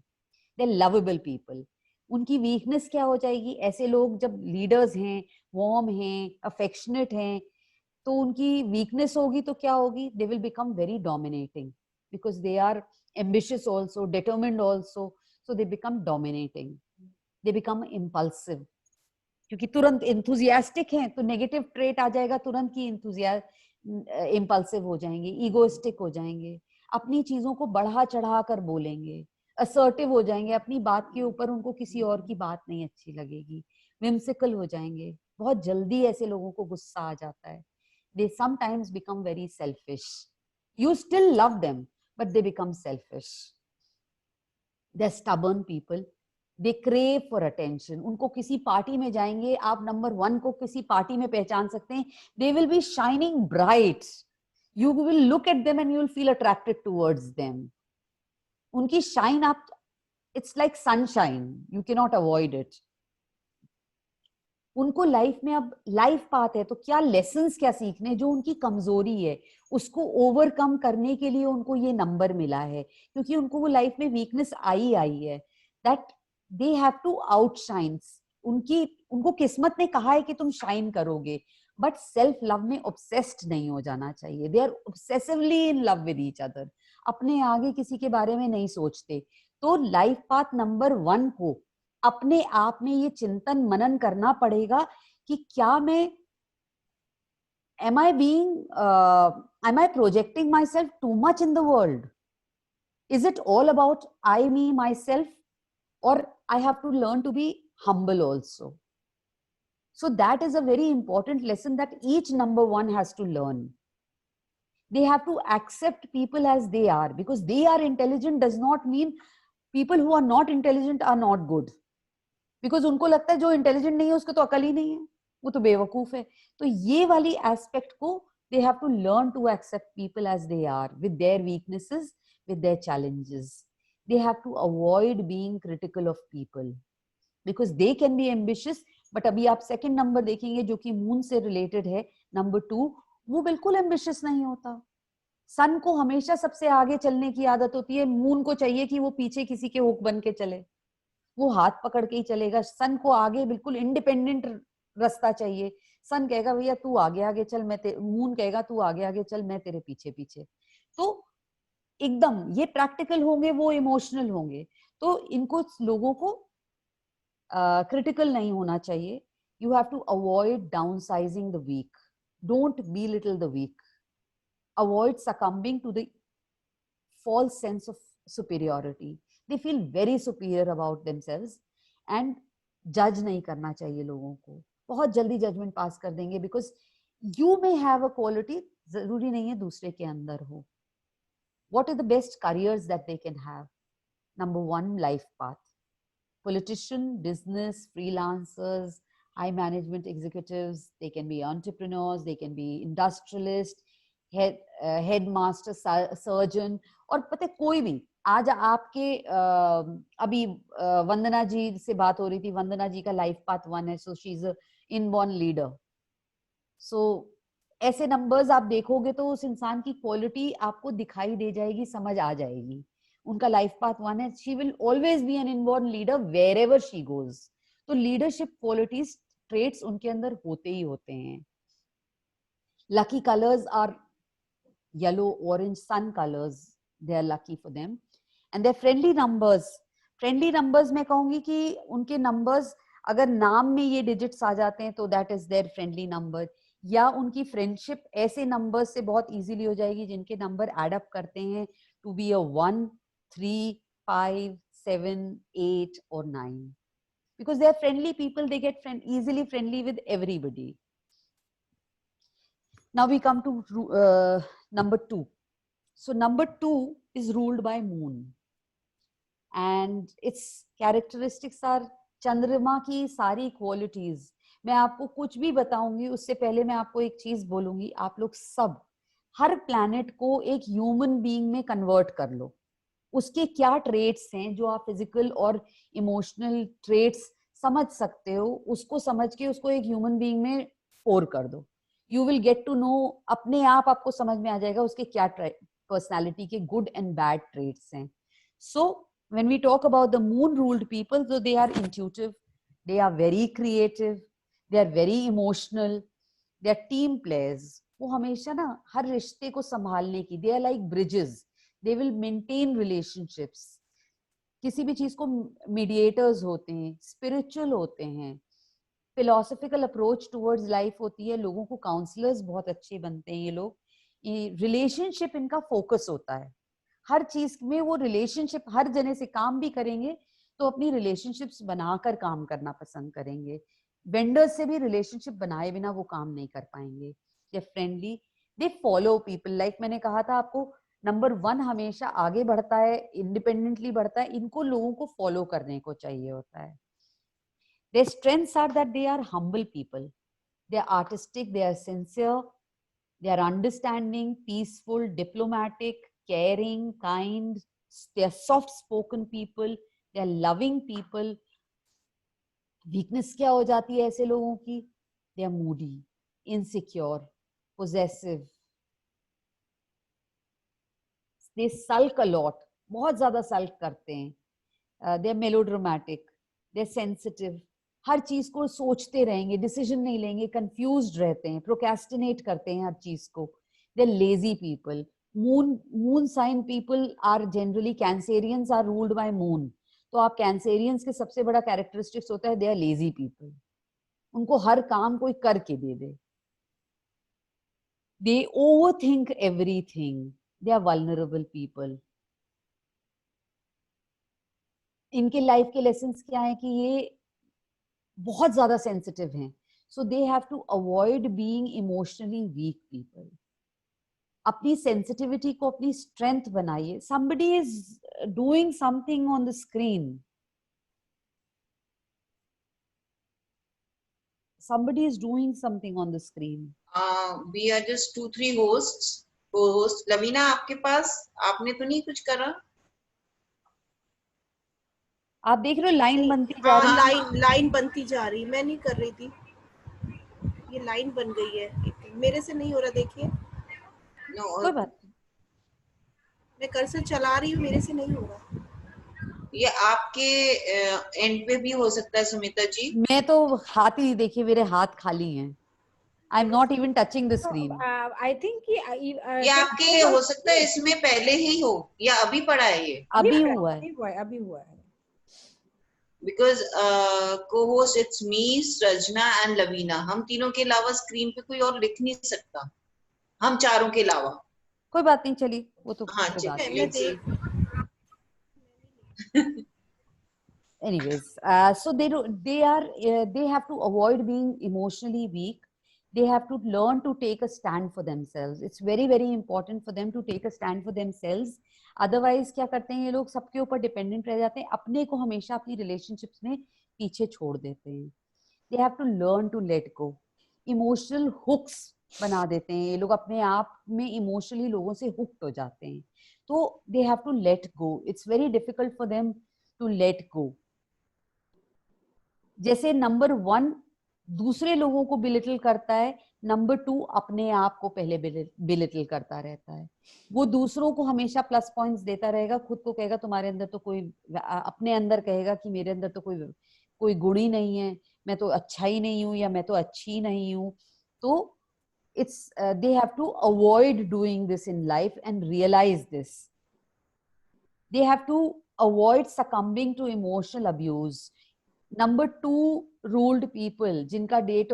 S3: They're lovable people. उनकी weakness क्या हो जाएगी? ऐसे लोग जब leaders हैं, warm हैं, affectionate हैं, तो उनकी वीकनेस होगी तो क्या होगी? They will become very dominating, because they are ambitious also, determined also. So they become dominating, they become impulsive. क्योंकि तुरंत इंथुजियास्टिक हैं तो नेगेटिव ट्रेट आ जाएगा, तुरंत की इम्पल्सिव हो जाएंगे, ईगोइस्टिक हो जाएंगे, अपनी चीजों को बढ़ा चढ़ा कर बोलेंगे, असर्टिव हो जाएंगे, अपनी बात के ऊपर उनको किसी और की बात नहीं अच्छी लगेगी, विम्सिकल हो जाएंगे. बहुत जल्दी ऐसे लोगों को गुस्सा आ जाता है. They sometimes become very selfish. You still love them, but they become selfish. They are stubborn people. They crave for attention. उनको किसी पार्टी में जाएंगे, आप नंबर 1 को किसी पार्टी में पहचान सकते हैं. They will be shining bright. You will look at them and you will feel attracted towards them. उनकी शाइन, आप, it's like sunshine, you can not avoid it. उनको लाइफ में, अब लाइफ पाथ है तो क्या लेसन्स क्या सीखने, जो उनकी कमजोरी है उसको ओवरकम करने के लिए उनको ये नंबर मिला है, क्योंकि उनको वो लाइफ में वीकनेस आई है, that they have to outshine. उनको किस्मत ने कहा है कि तुम शाइन करोगे, बट सेल्फ लव में ऑब्सेस्ड नहीं हो जाना चाहिए. They are obsessively in love with each other. अपने आगे किसी के बारे में नहीं सोचते. तो लाइफ पाथ नंबर 1 को अपने आप में ये चिंतन मनन करना पड़ेगा कि क्या मैं, am I projecting myself too much in the world? Is it all about I, me, myself? Or I have to learn to be humble also. So that is a very important lesson that each number 1 has to learn. They have to accept people as they are, because they are intelligent does not mean people who are not intelligent are not good. Because उनको लगता है जो intelligent नहीं है उसको तो अकल ही नहीं है, वो तो बेवकूफ है. तो ये वाली एस्पेक्ट को they have to learn to accept people as they are, with their weaknesses, with their challenges. They have to avoid being critical of people, because they can be ambitious. But अभी आप second number देखेंगे जो कि moon से related है, number 2, वो बिल्कुल ambitious नहीं होता. सन को हमेशा सबसे आगे चलने की आदत होती है, मून को चाहिए कि वो पीछे किसी के हुक बन के चले, वो हाथ पकड़ के ही चलेगा. सन को आगे बिल्कुल इंडिपेंडेंट रास्ता चाहिए. सन कहेगा भैया तू आगे आगे चल, मून कहेगा तू आगे आगे चल, मैं तेरे पीछे पीछे. तो एकदम ये प्रैक्टिकल होंगे, वो इमोशनल होंगे. तो इनको लोगों को क्रिटिकल नहीं होना चाहिए. You have to avoid downsizing the weak. Don't belittle the weak. Avoid succumbing to the false sense of superiority. They feel very superior about themselves, and judge नहीं करना चाहिए लोगों को. बहुत जल्दी judgment pass कर देंगे because you may have a quality, जरूरी नहीं है दूसरे के अंदर हो. What are the best careers that they can have? Number one, life path. Politician, business, freelancers, high management executives, they can be entrepreneurs, they can be industrialists, headmaster, surgeon, और पता है कोई भी. आज आपके अभी वंदना जी से बात हो रही थी. वंदना जी का लाइफ पाथ 1 है, so she is a inborn leader. So ऐसे नंबर्स आप देखोगे तो उस इंसान की क्वालिटी आपको दिखाई दे जाएगी, समझ आ जाएगी. उनका लाइफ पाथ 1 है. She will always be an inborn leader wherever she goes. तो लीडरशिप क्वालिटीज, ट्रेट्स उनके अंदर होते ही होते हैं. Lucky colours are yellow, orange, sun colours. They are lucky for them. And their friendly numbers. Friendly numbers मैं कहूंगी कि उनके नंबर्स अगर नाम में ये डिजिट्स आ जाते हैं तो that is their friendly number. या उनकी फ्रेंडशिप ऐसे नंबर्स से बहुत इजीली हो जाएगी जिनके नंबर एड अप करते हैं to be a 1, 3, 5, 7, 8 or 9. Because they are friendly people, they get easily friendly with everybody. Now we come to number 2. So number 2 is ruled by moon. And its characteristics are चंद्रमा की सारी qualities. मैं आपको कुछ भी बताऊंगी उससे पहले मैं आपको एक चीज बोलूंगी. आप लोग सब हर प्लैनेट को एक ह्यूमन बीइंग में कन्वर्ट कर लो. उसके क्या ट्रेट्स हैं जो आप फिजिकल और इमोशनल ट्रेट्स समझ सकते हो, उसको समझ के उसको एक ह्यूमन बीइंग में पोर कर दो. You will get to know. अपने आप आपको समझ में आ जाएगा उसके क्या पर्सनालिटी के गुड एंड बैड ट्रेट्स हैं. सो when we talk about the moon ruled people, so they are intuitive, they are very creative, they are very emotional, they are team players. वो हमेशा ना हर रिश्ते को संभालने की, they are like bridges, they will maintain relationships. किसी भी चीज को mediators होते हैं, spiritual होते हैं, philosophical approach towards life होती है. लोगों को counselors बहुत अच्छे बनते हैं ये लोग. ये relationship इनका focus होता है. हर चीज में वो रिलेशनशिप, हर जने से काम भी करेंगे तो अपनी रिलेशनशिप्स बनाकर काम करना पसंद करेंगे. वेंडर्स से भी रिलेशनशिप बनाए बिना वो काम नहीं कर पाएंगे. They friendly, they follow people. Like मैंने कहा था आपको, नंबर 1 हमेशा आगे बढ़ता है, इंडिपेंडेंटली बढ़ता है. इनको लोगों को फॉलो करने को चाहिए होता है. Their strengths are that they are humble people, they are artistic, they are sincere, they are understanding, peaceful, diplomatic, caring, kind, they are soft spoken people, they are loving people. Weakness क्या हो जाती है ऐसे लोगों की? They are moody, insecure, possessive, they sulk a lot, बहुत ज्यादा sulk करते हैं. They are melodramatic, they are sensitive, हर चीज को सोचते रहेंगे, डिसीजन नहीं लेंगे, कंफ्यूज्ड रहते हैं, प्रोक्रेस्टिनेट करते हैं हर चीज को. They are lazy people. Moon sign people are generally, Cancerians are ruled by moon. तो आप Cancerians के सबसे बड़ा कैरेक्टरिस्टिक्स होता है they are lazy people. उनको हर काम कोई करके दे दे. They overthink everything. They are vulnerable people. इनके लाइफ के लेसन्स क्या है कि ये बहुत ज्यादा सेंसिटिव हैं. So they have to avoid being emotionally weak people. अपनी सेंसिटिविटी को अपनी स्ट्रेंथ बनाइए. somebody is doing something on the screen. somebody is doing something on the screen.
S1: We are just 2-3 hosts, co-host. Lavina आपके पास, आपने तो नहीं कुछ करा?
S3: आप देख रहे हो लाइन बनती जा रही है.
S4: लाइन बनती जा रही. मैं नहीं कर रही थी, ये लाइन बन गई है. मेरे से नहीं हो रहा, देखिए.
S3: कोई बात नहीं.
S4: मैं कर्सर चला रही हूँ, मेरे से नहीं हो रहा.
S1: ये आपके एंड पे भी हो सकता है सुमिता जी.
S3: मैं तो हाथ ही देखिए, मेरे हाथ खाली हैं. I am not even touching the screen.
S2: I think
S1: ये आपके हो सकता है इसमें पहले ही हो या अभी पड़ा है. ये
S3: अभी हुआ है.
S2: अभी हुआ है.
S1: Because co-host it's me, Srijana and Lavina, हम तीनों के अलावा स्क्रीन पे कोई और लिख नहीं सकता, हम चारों के अलावा।
S3: कोई बात नहीं, चलिए वो तो
S1: हाँ
S3: कोई बात
S1: चलिए,
S3: नहीं।
S1: let's see.
S3: Anyways, so they have to avoid being emotionally weak. They have to learn to take a stand for themselves. It's very very important for them to take a stand for themselves. Otherwise क्या करते हैं ये लोग, सबके ऊपर dependent रह जाते हैं, अपने को हमेशा अपनी रिलेशनशिप्स में पीछे छोड़ देते हैं. They have to learn to let go. Emotional hooks बना देते हैं ये लोग, अपने आप में इमोशनली लोगों से हुक्ड हो जाते हैं. तो they have to let go. It's very difficult for them to let go. जैसे नंबर 1 दूसरे लोगों को बिलिटल करता है, नंबर 2 अपने आप को पहले बिलिटल करता रहता है. वो दूसरों को हमेशा प्लस पॉइंट्स देता रहेगा, खुद को कहेगा तुम्हारे अंदर तो कोई, अपने अंदर कहेगा कि मेरे अंदर तो कोई गुण ही नहीं है, मैं तो अच्छा ही नहीं हूं या मैं तो अच्छी नहीं हूं. तो it's they have to avoid doing this in life and realize this. They have to avoid succumbing to emotional abuse. Number 2 ruled people, जिनका डेट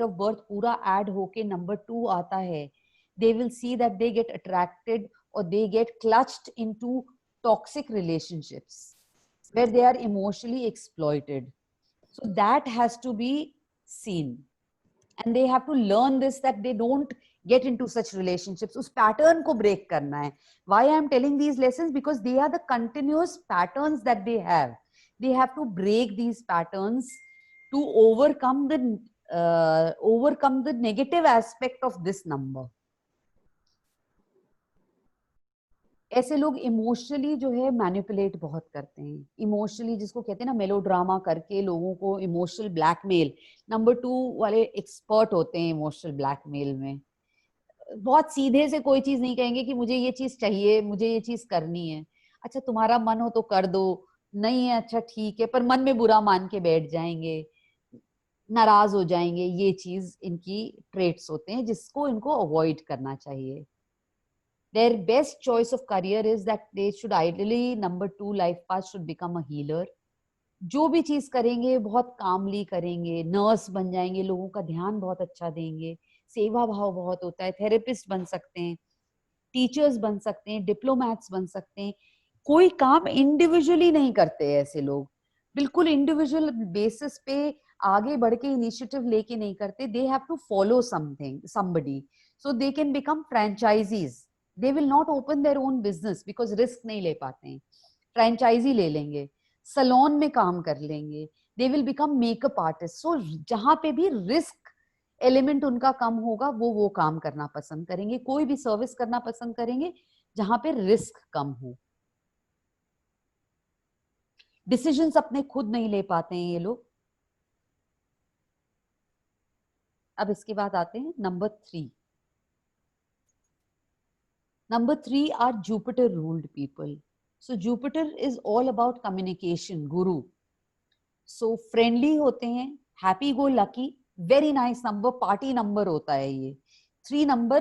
S3: ऑफ बर्थ पूरा ऐड होके नंबर 2 आता है, they will see that they get attracted और they get clutched into toxic relationships where they are emotionally exploited. So that has to be seen and they have to learn this, that they don't get into such relationships. उस pattern को break करना है. Why I am telling these lessons? Because they are the continuous patterns that they have. They have to break these patterns to overcome the negative aspect of this number. ऐसे लोग emotionally जो है manipulate बहुत करते हैं. Emotionally, जिसको कहते हैं ना मेलोड्रामा करके लोगों को इमोशनल ब्लैकमेल. नंबर 2 वाले एक्सपर्ट होते हैं इमोशनल ब्लैकमेल में. बहुत सीधे से कोई चीज नहीं कहेंगे कि मुझे ये चीज चाहिए, मुझे ये चीज करनी है. अच्छा तुम्हारा मन हो तो कर दो, नहीं है अच्छा ठीक है, पर मन में बुरा मान के बैठ जाएंगे, नाराज हो जाएंगे. ये चीज इनकी ट्रेट्स होते हैं जिसको इनको अवॉइड करना चाहिए. Their best choice of career is that they should ideally, number 2 life path should become a healer. जो भी चीज करेंगे बहुत कामली करेंगे, नर्स बन जाएंगे, लोगों का ध्यान बहुत अच्छा देंगे, सेवा भाव बहुत होता है, थेरेपिस्ट बन सकते हैं, टीचर्स बन सकते हैं, डिप्लोमैट्स बन सकते हैं. कोई काम इंडिविजुअली नहीं करते ऐसे लोग, बिल्कुल इंडिविजुअल बेसिस पे आगे बढ़ के इनिशिएटिव लेके नहीं करते. They have to follow somebody so they can become franchisees. They will not open their own business because risk नहीं ले पाते हैं. फ्रेंचाइजी ले लेंगे, सलोन में काम कर लेंगे, they will become makeup artists. So जहां पे भी रिस्क एलिमेंट उनका कम होगा वो काम करना पसंद करेंगे. कोई भी सर्विस करना पसंद करेंगे जहां पे रिस्क कम हो. डिसीजंस अपने खुद नहीं ले पाते हैं ये लोग. अब इसके बाद आते हैं number 3. Number 3 are Jupiter ruled people. So Jupiter is all about communication, guru. So friendly होते हैं, happy go lucky, very nice number, party number होता है ये. 3 number,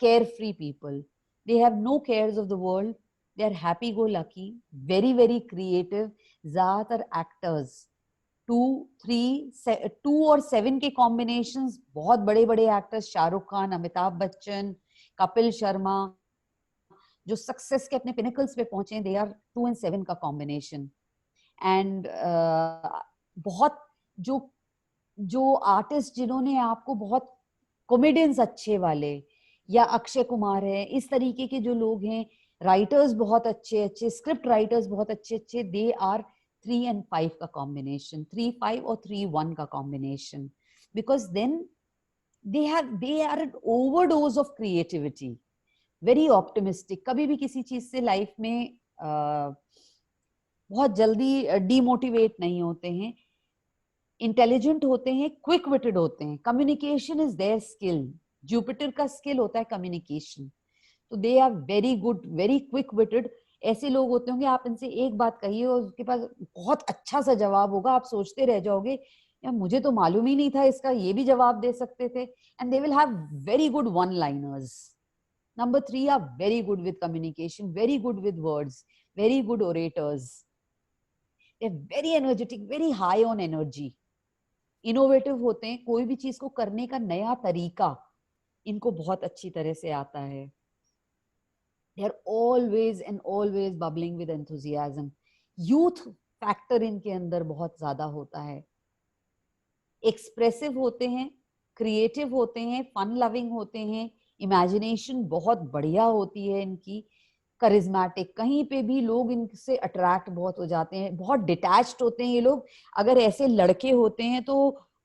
S3: carefree people. They have no cares of the world. They are happy go lucky, very very creative. ज़्यादातर actors 2, 3, 2 और 7 के combinations, बहुत बड़े बड़े actors, शाहरुख खान, अमिताभ बच्चन, कपिल शर्मा, जो सक्सेस के अपने पिनिकल्स पे पहुंचे, दे आर 2 and 7 का कॉम्बिनेशन. एंड बहुत जो आर्टिस्ट जिन्होंने आपको बहुत कॉमेडियंस अच्छे वाले, या अक्षय कुमार है, इस तरीके के जो लोग हैं, राइटर्स बहुत अच्छे अच्छे, स्क्रिप्ट राइटर्स बहुत अच्छे अच्छे, दे आर 3 and 5 का कॉम्बिनेशन, 3, 5 और 3, 1 का combination. Because then they are an overdose of creativity, very optimistic. कभी भी किसी चीज से लाइफ में बहुत जल्दी डीमोटिवेट नहीं होते हैं, इंटेलिजेंट होते हैं, क्विक विटेड होते हैं. Communication is their skill. Jupiter का स्किल होता है कम्युनिकेशन. तो they are very good, very quick witted. ऐसे लोग होते होंगे, आप इनसे एक बात कहिए और उसके पास बहुत अच्छा सा जवाब होगा, आप सोचते रह जाओगे यार मुझे तो मालूम ही नहीं था, इसका ये भी जवाब दे सकते थे. And they will have very good one liners. Number 3 are very good with communication, very good with words, very good orators. They are very energetic, very high on energy, innovative होते हैं, कोई भी चीज को करने का नया तरीका इनको बहुत अच्छी तरह से आता है। They are always and always bubbling with enthusiasm. Youth factor इनके अंदर बहुत ज्यादा होता है। एक्सप्रेसिव होते हैं, क्रिएटिव होते हैं, फन लविंग होते हैं, इमेजिनेशन बहुत बढ़िया होती है इनकी, करिज्मेटिक, कहीं पे भी लोग इनसे अट्रैक्ट बहुत हो जाते हैं, बहुत डिटैच्ड होते हैं ये लोग। अगर ऐसे लड़के होते हैं तो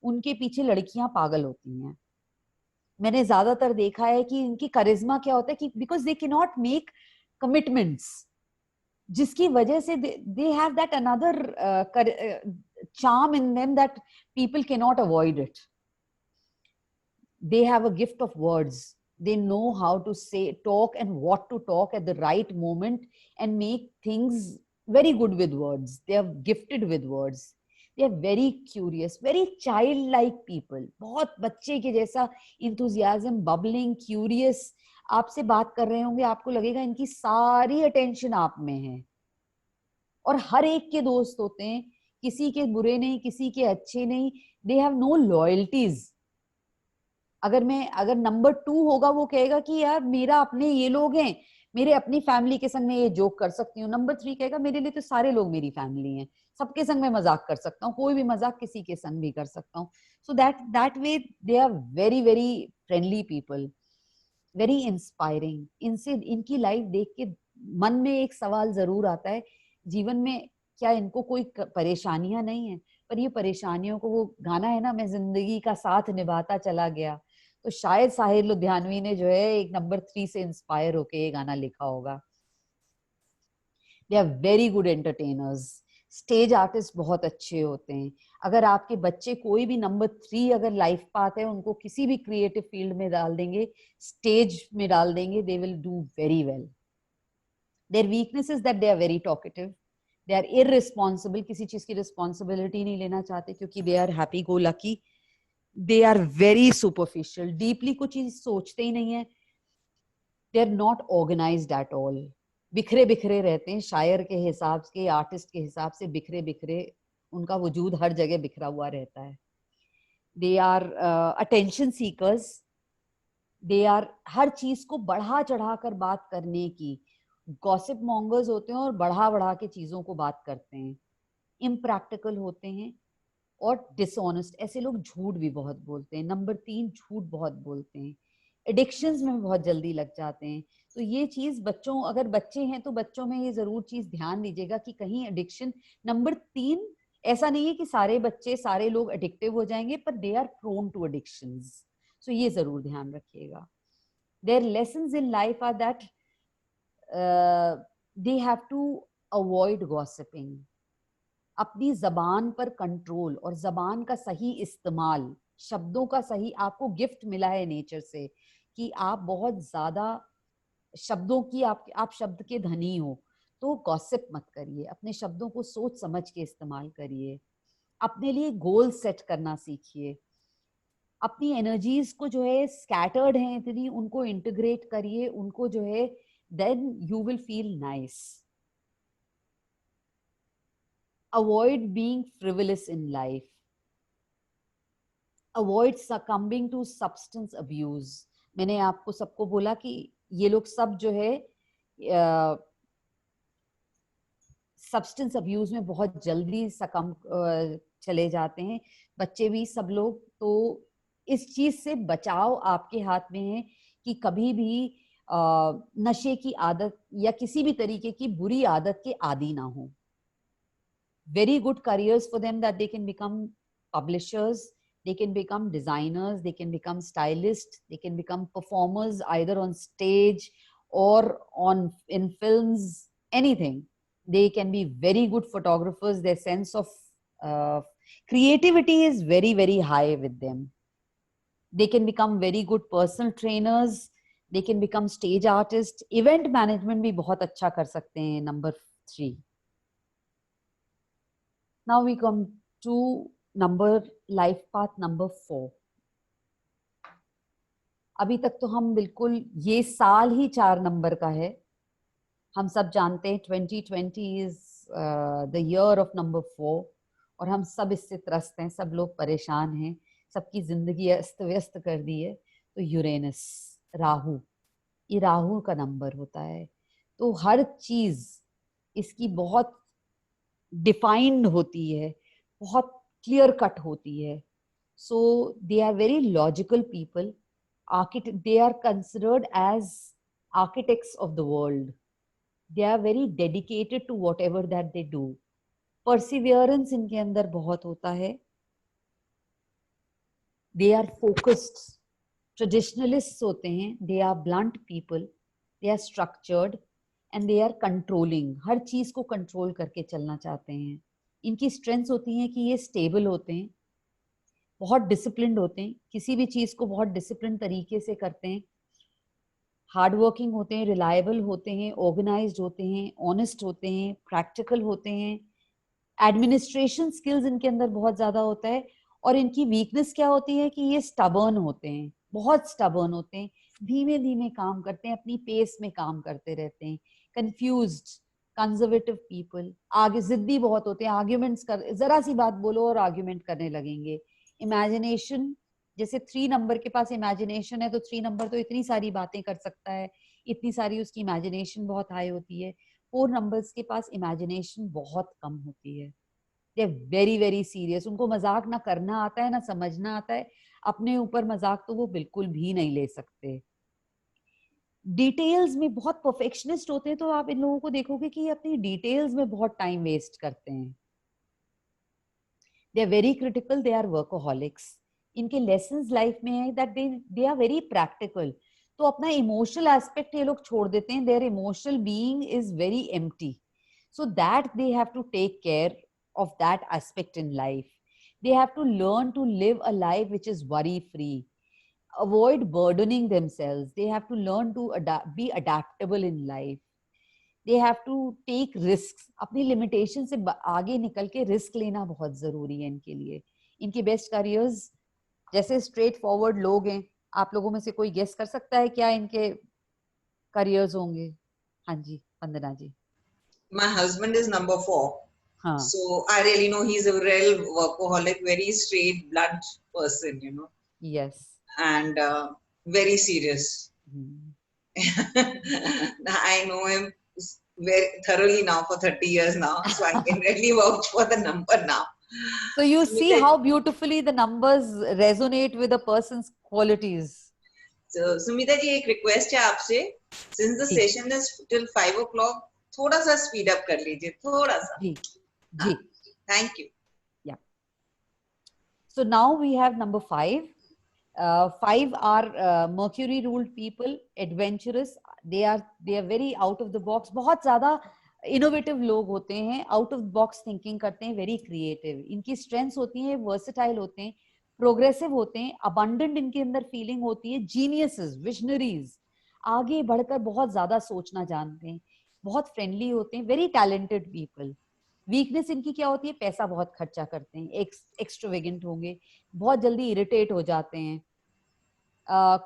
S3: उनके पीछे लड़कियां पागल होती हैं। मैंने ज्यादातर देखा है कि इनकी करिश्मा क्या होता है कि because they can not make commitments, जिसकी वजह से they have that another charm in them that people cannot avoid it. They have a gift of words. They know how to say, talk and what to talk at the right moment and make things very good with words. They are gifted with words. They are very curious, very childlike people. बहुत बच्चे के जैसा enthusiasm, bubbling, curious. आपसे बात कर रहे होंगे, आपको लगेगा इनकी सारी attention आप में है, और हर एक के दोस्त होते हैं, किसी के बुरे नहीं, किसी के अच्छे नहीं। They have no loyalties. अगर नंबर 2 होगा, वो कहेगा कि यार मेरा अपने ये लोग हैं, मेरे अपनी फैमिली के संग में ये जोक कर सकती हूँ। नंबर 3 कहेगा मेरे लिए तो सारे लोग मेरी फैमिली हैं, सबके संग में मजाक कर सकता हूँ, कोई भी मजाक किसी के संग भी कर सकता हूँ। So that way they are very very friendly people, very inspiring. इनसे, इनकी लाइफ देख के मन में एक सवाल जरूर आता है, जीवन में क्या इनको कोई परेशानियां नहीं है? पर ये परेशानियों को, वो गाना है ना, मैं जिंदगी का साथ निभाता चला गया, तो शायद साहिर लुधियानवी ने जो है एक नंबर 3 से इंस्पायर होके ये गाना लिखा होगा। They are very good entertainers. Stage artist बहुत अच्छे होते हैं। अगर आपके बच्चे कोई भी नंबर 3 अगर लाइफ पाथ है, उनको किसी भी क्रिएटिव फील्ड में डाल देंगे, स्टेज में डाल देंगे, they will do very well. Their weakness is that they are very talkative, they are irresponsible, किसी चीज की रिस्पॉन्सिबिलिटी नहीं लेना चाहते क्योंकि they are happy go lucky. They are very superficial, deeply कुछ चीज सोचते ही नहीं है। They are not organised at all, बिखरे बिखरे रहते हैं, शायर के हिसाब के, आर्टिस्ट के हिसाब से बिखरे बिखरे, उनका वजूद हर जगह बिखरा हुआ रहता है। They are attention seekers, they are हर चीज को बढ़ा चढ़ा कर बात करने की, गॉसिप मॉन्गर्स होते हैं और बढ़ा बढ़ा के चीजों को बात करते हैं। इम्प्रैक्टिकल होते हैं और डिसऑनेस्ट, ऐसे लोग झूठ भी बहुत बोलते हैं। नंबर 3 झूठ बहुत बोलते हैं, एडिक्शंस में बहुत जल्दी लग जाते हैं। तो ये चीज बच्चों, अगर बच्चे हैं तो बच्चों में ये जरूर चीज ध्यान दीजिएगा कि कहीं एडिक्शन, नंबर 3, ऐसा नहीं है कि सारे बच्चे, सारे लोग एडिक्टिव हो जाएंगे, पर they are prone to addictions, so ये जरूर ध्यान रखिएगा। Their lessons in life are that they have to avoid gossiping. अपनी जबान पर कंट्रोल और जबान का सही इस्तेमाल, शब्दों का सही, आपको गिफ्ट मिला है नेचर से कि आप बहुत ज्यादा शब्दों की, आप शब्द के धनी हो, तो गॉसिप मत करिए, अपने शब्दों को सोच समझ के इस्तेमाल करिए, अपने लिए गोल सेट करना सीखिए, अपनी एनर्जीज को जो है स्कैटर्ड हैं इतनी, उनको इंटीग्रेट करिए, उनको जो है, then you will feel nice. Avoid being frivolous in life. Avoid succumbing to substance abuse. मैंने आपको सबको बोला कि ये लोग सब जो है सब्सटेंस अब्यूज में बहुत जल्दी चले जाते हैं, बच्चे भी, सब लोग। तो इस चीज से बचाव आपके हाथ में है कि कभी भी नशे की आदत या किसी भी तरीके की बुरी आदत के आदी ना हो। Very good careers for them, that they can become publishers, they can become designers, they can become stylists, they can become performers either on stage or in films, anything. They can be very good photographers. Their sense of creativity is very, very high with them. They can become very good personal trainers. They can become stage artists. Event management भी बहुत अच्छा कर सकते हैं, number 3. Now we come to life path number 4. अभी तक तो हम बिल्कुल, ये साल ही 4 नंबर का है। हम सब जानते हैं 2020 is the year of number 4 और हम सब इससे त्रस्त हैं, सब लोग परेशान हैं, सबकी जिंदगी अस्त व्यस्त कर दी है। तो यूरेनस, राहु, ये राहु का नंबर होता है। तो हर चीज इसकी बहुत डिफाइंड होती है, बहुत क्लियर कट होती है। So they are very logical people, they are considered as architects of the world. They are very dedicated to whatever that they do. Perseverance इनके अंदर बहुत होता है। They are focused. Traditionalists होते हैं, they are blunt people, they are structured and they are controlling. हर चीज को control करके चलना चाहते हैं। इनकी स्ट्रेंथ्स होती हैं कि ये स्टेबल होते हैं, बहुत डिसिप्लिन्ड होते हैं, किसी भी चीज को बहुत डिसिप्लिन तरीके से करते हैं, हार्ड वर्किंग होते हैं, रिलायबल होते हैं, ऑर्गेनाइज्ड होते हैं, ऑनेस्ट होते हैं, प्रैक्टिकल होते हैं। एडमिनिस्ट्रेशन स्किल्स इनके अंदर बहुत ज्यादा होता है। और इनकी वीकनेस क्या होती है कि ये स्टबर्न होते हैं, बहुत स्टबर्न होते हैं, धीमे धीमे काम करते हैं, अपनी पेस में काम करते रहते हैं। कंफ्यूज्ड, कंजर्वेटिव पीपल, आगे जिद्दी बहुत होते हैं, आर्ग्यूमेंट्स कर, जरा सी बात बोलो और आर्ग्यूमेंट करने लगेंगे। इमेजिनेशन, जैसे 3 नंबर के पास इमेजिनेशन है तो 3 नंबर तो इतनी सारी बातें कर सकता है, इतनी सारी उसकी इमेजिनेशन बहुत हाई होती है। 4 नंबर्स के पास इमेजिनेशन बहुत कम होती है। They are very very serious, उनको मजाक ना करना आता है ना समझना आता है, अपने ऊपर मजाक तो वो बिल्कुल भी नहीं ले सकते। डिटेल्स में बहुत परफेक्शनिस्ट होते हैं, तो आप इन लोगों को देखोगे कि ये अपनी डिटेल्स में बहुत टाइम वेस्ट करते हैं। They are very critical, they are workaholics. इनके लेसन्स लाइफ में है that they are very practical. तो अपना इमोशनल एस्पेक्ट ये लोग छोड़ देते हैं, their emotional being is very empty, so that they have to take care of that aspect in life. They have to learn to live a life which is worry free, avoid burdening themselves. They have to learn to be adaptable in life. They have to take risks. अपनी limitation से आगे निकल के risk लेना बहुत जरूरी है इनके लिए। इनके बेस्ट करियर्स, जैसे स्ट्रेट फॉरवर्ड लोग हैं, आप लोगों में से कोई गेस कर सकता है क्या इनके करियर्स होंगे? हाँ जी, वंदना जी।
S1: My husband is number 4.
S3: हाँ,
S1: So I really know he's a real workaholic, very straight, blunt person, you know.
S3: yes.
S1: And very serious. I know him very thoroughly now for 30 years now, so I can really vouch for the number now.
S3: So you see how beautifully the numbers resonate with a person's qualities.
S1: So Sumita ji, एक request है आपसे, since the session is till 5 o'clock, थोड़ा सा speed up कर लीजिए, थोड़ा सा।
S3: जी, जी।
S1: Thank you.
S3: Yeah. So now we have number 5. 5 are Mercury ruled people, adventurous. They are very out of the box. बहुत ज्यादा इनोवेटिव लोग होते हैं, आउट ऑफ बॉक्स थिंकिंग करते हैं, वेरी क्रिएटिव। इनकी स्ट्रेंथ्स होती हैं, वर्सेटाइल होते हैं, प्रोग्रेसिव होते हैं, अबंडेंट इनके अंदर फीलिंग होती है, जीनियसेस, विजनरीज, आगे बढ़कर बहुत ज्यादा सोचना जानते हैं, बहुत फ्रेंडली होते हैं, वेरी टैलेंटेड पीपल। वीकनेस इनकी क्या होती है? पैसा बहुत खर्चा करते हैं, एक्सट्रावेगेंट होंगे, बहुत जल्दी इरिटेट हो जाते हैं,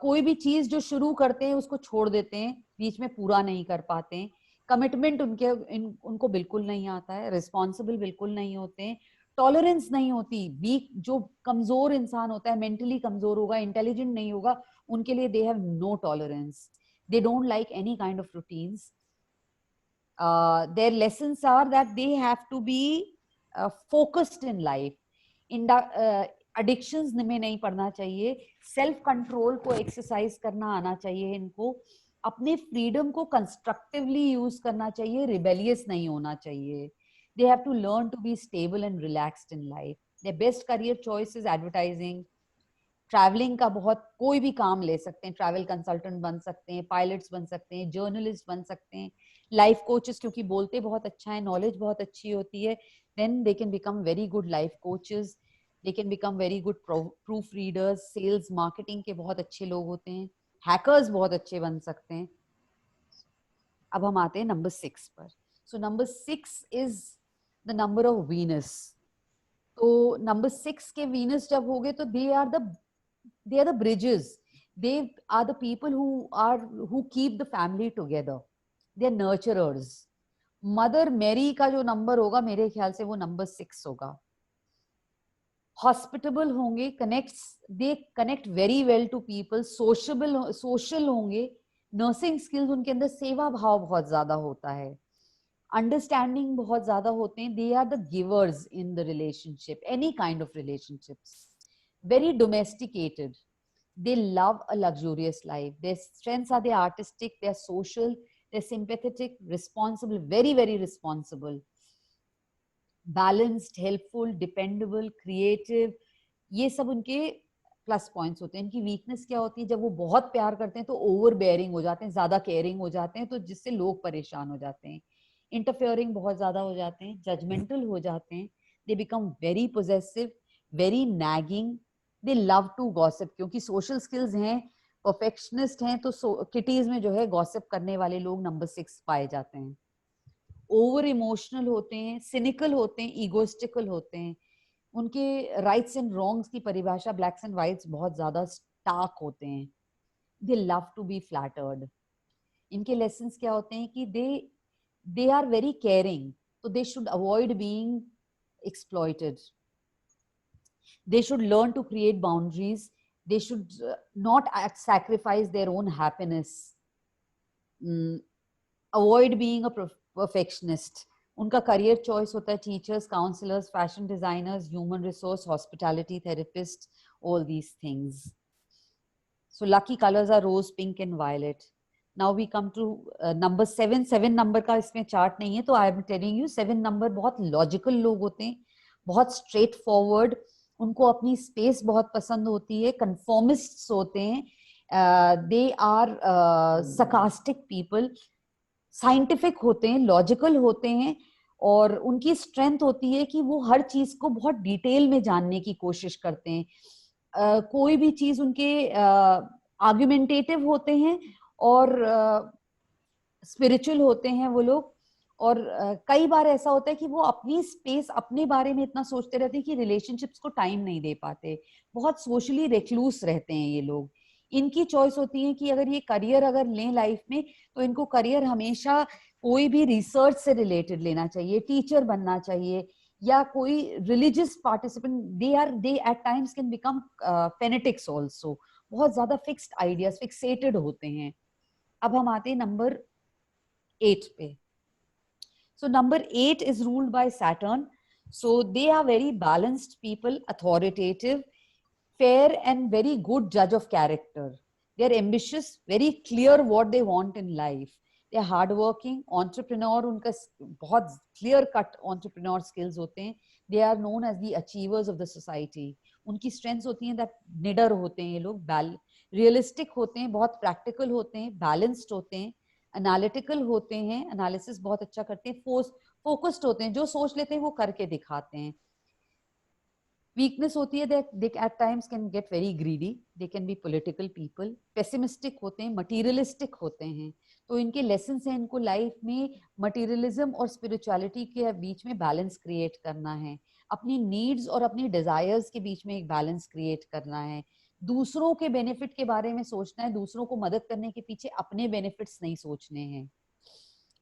S3: कोई भी चीज जो शुरू करते हैं उसको छोड़ देते हैं, बीच में पूरा नहीं कर पाते हैं, कमिटमेंट उनको बिल्कुल नहीं आता है, रिस्पॉन्सिबल बिल्कुल नहीं होते हैं, टॉलरेंस नहीं होती। वीक, जो कमजोर इंसान होता है, मेंटली कमजोर होगा, इंटेलिजेंट नहीं होगा, उनके लिए they have no tolerance. They don't like any kind of routines. their lessons are that they have to be focused in life. Addictions में नहीं पड़ना चाहिए, सेल्फ कंट्रोल को एक्सरसाइज करना आना चाहिए इनको, अपने फ्रीडम को कंस्ट्रक्टिवली यूज करना चाहिए, रिबेलियस नहीं होना चाहिए। they have to learn to be stable and relaxed in life. their best career choice is advertising. Travelling का बहुत, कोई भी काम ले सकते हैं, ट्रैवल कंसल्टेंट बन सकते हैं, पायलट्स बन सकते हैं, जर्नलिस्ट बन सकते हैं, लाइफ कोचेस, क्योंकि बोलते बहुत अच्छा है, नॉलेज बहुत अच्छी होती है, then they can become very good life coaches, they can become very good proof readers, sales marketing के बहुत अच्छे लोग होते हैं, हैकर्स बहुत अच्छे बन सकते हैं। अब हम आते हैं नंबर 6 पर। So number 6 is the number of Venus. तो नंबर 6 के वीनस जब हो गए तो they are the bridges. They are the people who keep the family together. They are nurturers. Mother Mary का जो नंबर होगा मेरे ख्याल से वो नंबर 6 होगा। हॉस्पिटेबल होंगे, they connect very well to people, social होंगे, नर्सिंग स्किल्स उनके अंदर, सेवा भाव बहुत ज्यादा होता है, अंडरस्टैंडिंग बहुत ज्यादा होते हैं, they are the givers in the relationship, any kind of relationships, very domesticated, they love a luxurious life, their strengths are they artistic, they're social, they're sympathetic, responsible, very very responsible, balanced, helpful, dependable, creative, ये सब उनके plus points होते हैं। इनकी weakness क्या होती है, जब वो बहुत प्यार करते हैं तो ओवर बेयरिंग हो जाते हैं, ज्यादा केयरिंग हो जाते हैं, तो जिससे लोग परेशान हो जाते हैं, इंटरफेयरिंग बहुत ज्यादा हो जाते हैं, जजमेंटल हो जाते हैं, they become very possessive, very nagging, they love to gossip, क्योंकि सोशल स्किल्स हैं, परफेक्शनिस्ट हैं, तो किटीज में जो है गॉसिप करने वाले लोग नंबर 6 पाए जाते हैं। ओवर इमोशनल होते हैं, सिनिकल होते हैं, ईगोइस्टिकल होते हैं, उनके राइट्स एंड रॉन्ग्स की परिभाषा, ब्लैक्स एंड व्हाइट्स बहुत ज्यादा स्टार्क होते हैं, they love to be flattered. इनके लेसन्स क्या होते हैं कि दे आर वेरी केयरिंग, तो they should avoid being exploited, they should learn to create boundaries, they should not sacrifice their own happiness, avoid being a perfectionist। उनका career choice होता है teachers, counsellors, fashion designers, human resource, hospitality therapist, all these things। So lucky colors are rose, pink and violet। Now we come to number 7। 7 number का इसमें chart नहीं है, तो I am telling you 7 number बहुत logical लोग होते हैं, बहुत स्ट्रेट फॉरवर्ड, उनको अपनी स्पेस बहुत पसंद होती है, कंफॉर्मिस्ट्स होते हैं, they are sarcastic people, scientific होते हैं, लॉजिकल होते हैं, और उनकी स्ट्रेंथ होती है कि वो हर चीज को बहुत डिटेल में जानने की कोशिश करते हैं। कोई भी चीज उनके आर्गुमेंटेटिव होते हैं, और स्पिरिचुअल होते हैं वो लोग, और कई बार ऐसा होता है कि वो अपनी स्पेस, अपने बारे में इतना सोचते रहते हैं कि रिलेशनशिप्स को टाइम नहीं दे पाते, बहुत सोशली रेक्लूस रहते हैं ये लोग। इनकी चॉइस होती है कि अगर ये करियर अगर लें लाइफ में, तो इनको करियर हमेशा कोई भी रिसर्च से रिलेटेड लेना चाहिए, टीचर बनना चाहिए, या कोई religious participant, they at times can become fanatics also, बहुत ज्यादा फिक्स्ड आइडियाज, फिक्सेटेड होते हैं। अब हम आते हैं नंबर 8 पे। So number 8 is ruled by Saturn. So they are very balanced people, authoritative, fair and very good judge of character. They are ambitious, very clear what they want in life. They are hardworking, entrepreneur, उनका बहुत clear cut entrepreneur skills होते हैं. They are known as the achievers of the society. उनकी strengths होती हैं that निडर होते हैं ये लोग, realistic होते हैं, बहुत practical होते हैं, balanced होते हैं, एनालिटिकल होते हैं, एनालिसिस बहुत अच्छा करते हैं, फोकस्ड होते हैं, जो सोच लेते हैं वो करके दिखाते हैं। वीकनेस होती है they at times can get very greedy, they can be political people, pessimistic होते हैं, मटीरियलिस्टिक होते हैं। तो इनके लेसन है इनको लाइफ में मटीरियलिज्म और स्पिरिचुअलिटी के बीच में बैलेंस क्रिएट करना है, अपनी नीड्स और अपनी डिजायर्स के बीच में एक बैलेंस क्रिएट करना है, दूसरों के बेनिफिट के बारे में सोचना है, दूसरों को मदद करने के पीछे अपने बेनिफिट्स नहीं सोचने हैं,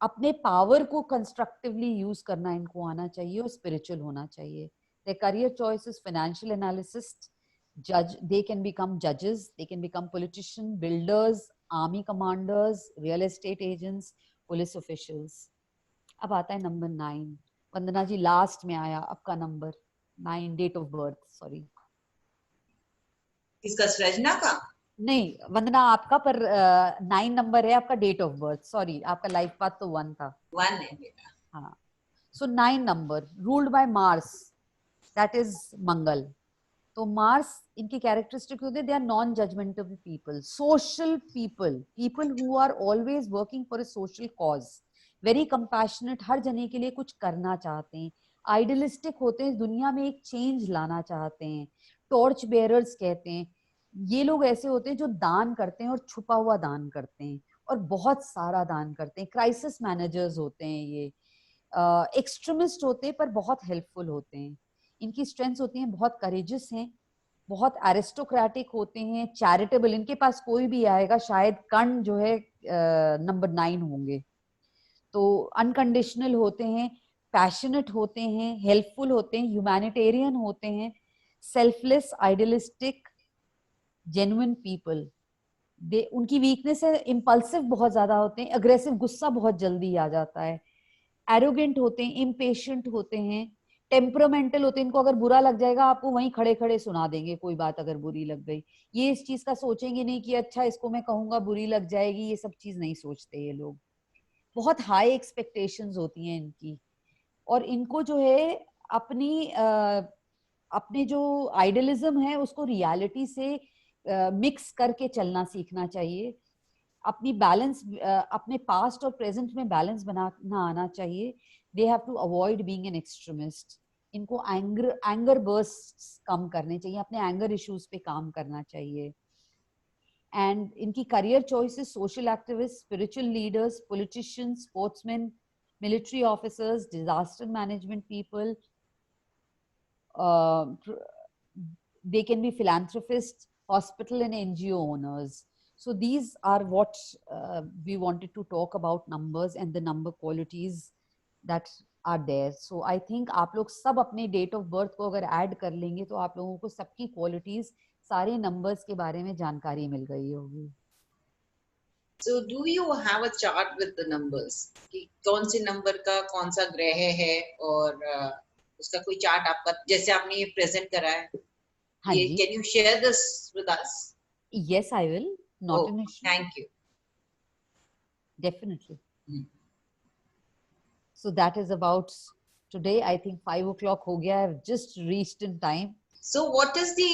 S3: अपने पावर को कंस्ट्रक्टिवली यूज करना इनको आना चाहिए, और स्पिरिचुअल होना चाहिए। Their career choice is financial analyst, judge, they can become judges, they can become politicians, builders, army commanders, real estate agents, police officials। अब आता है नंबर 9। वंदना जी लास्ट में आया आपका number 9, date of birth, sorry
S1: इसका सृजना का
S3: नहीं, वंदना आपका, पर 9 नंबर है आपका डेट ऑफ बर्थ, सॉरी आपका लाइफ पाथ तो 1 था।
S1: 1 है बेटा।
S3: हाँ, so 9 number ruled by Mars, that is Mangal. तो मार्स इनकी कैरेक्टरिस्टिक होते हैं, they are non judgemental people, social people, people who are always working for a social cause, very compassionate, हर जने के लिए कुछ करना चाहते हैं, आइडियलिस्टिक होते हैं, दुनिया में एक चेंज लाना चाहते हैं, टॉर्च बेयरर्स कहते हैं। ये लोग ऐसे होते हैं जो दान करते हैं और छुपा हुआ दान करते हैं और बहुत सारा दान करते हैं, क्राइसिस मैनेजर्स होते हैं ये, एक्सट्रीमिस्ट होते हैं पर बहुत हेल्पफुल होते हैं। इनकी स्ट्रेंथ्स होती हैं, बहुत करेजियस हैं, बहुत एरिस्टोक्रेटिक होते हैं, चैरिटेबल, इनके पास कोई भी आएगा शायद कर्ण जो है नंबर 9 होंगे। तो अनकंडीशनल होते हैं, पैशनेट होते हैं, हेल्पफुल होते हैं, ह्यूमैनिटेरियन होते हैं, सेल्फलेस, आइडियलिस्टिक, जेन्युइन पीपल। दे उनकी वीकनेस है, इम्पल्सिव बहुत ज्यादा होते हैं, अग्रेसिव, गुस्सा बहुत जल्दी आ जाता है, एरोगेंट होते हैं, इम्पेशेंट होते हैं, टेम्परामेंटल होते हैं। इनको अगर बुरा लग जाएगा आपको वहीं खड़े खड़े सुना देंगे, कोई बात अगर बुरी लग गई। ये इस चीज का सोचेंगे नहीं कि अच्छा इसको मैं कहूंगा बुरी लग जाएगी, ये सब चीज नहीं सोचते ये लोग। बहुत हाई एक्सपेक्टेशंस होती हैं इनकी, और इनको जो है अपने जो आइडियलिज्म है उसको रियलिटी से मिक्स करके चलना सीखना चाहिए। अपनी बैलेंस, अपने पास्ट और प्रेजेंट में बैलेंस बनाना आना चाहिए। They have to avoid being an extremist. इनको एंगर बर्स्ट्स कम करने चाहिए, अपने एंगर इश्यूज पे काम करना चाहिए। एंड इनकी career choices social activist, spiritual leaders, politicians, sportsman, military officers, disaster management people, they can be philanthropists, hospital and NGO owners. So these are what we wanted to talk about, numbers and the number qualities that are there. So I think आप लोग सब अपने date of birth को अगर add कर लेंगे तो आप लोगों को सबकी qualities, सारे numbers के बारे में जानकारी मिल गई होगी।
S1: So do you have a chart with the numbers कि कौन से नंबर का कौन सा ग्रह है, और उसका कोई चार्ट आपका, जैसे आपने ये प्रेजेंट करा है,
S3: हाँ
S1: ये
S3: जी,
S1: can you share this with us?
S3: yes I will, not an issue,
S1: Thank you.
S3: definitely. So that is about today. I think 5 o'clock हो गया, I've just reached in time.
S1: So what is the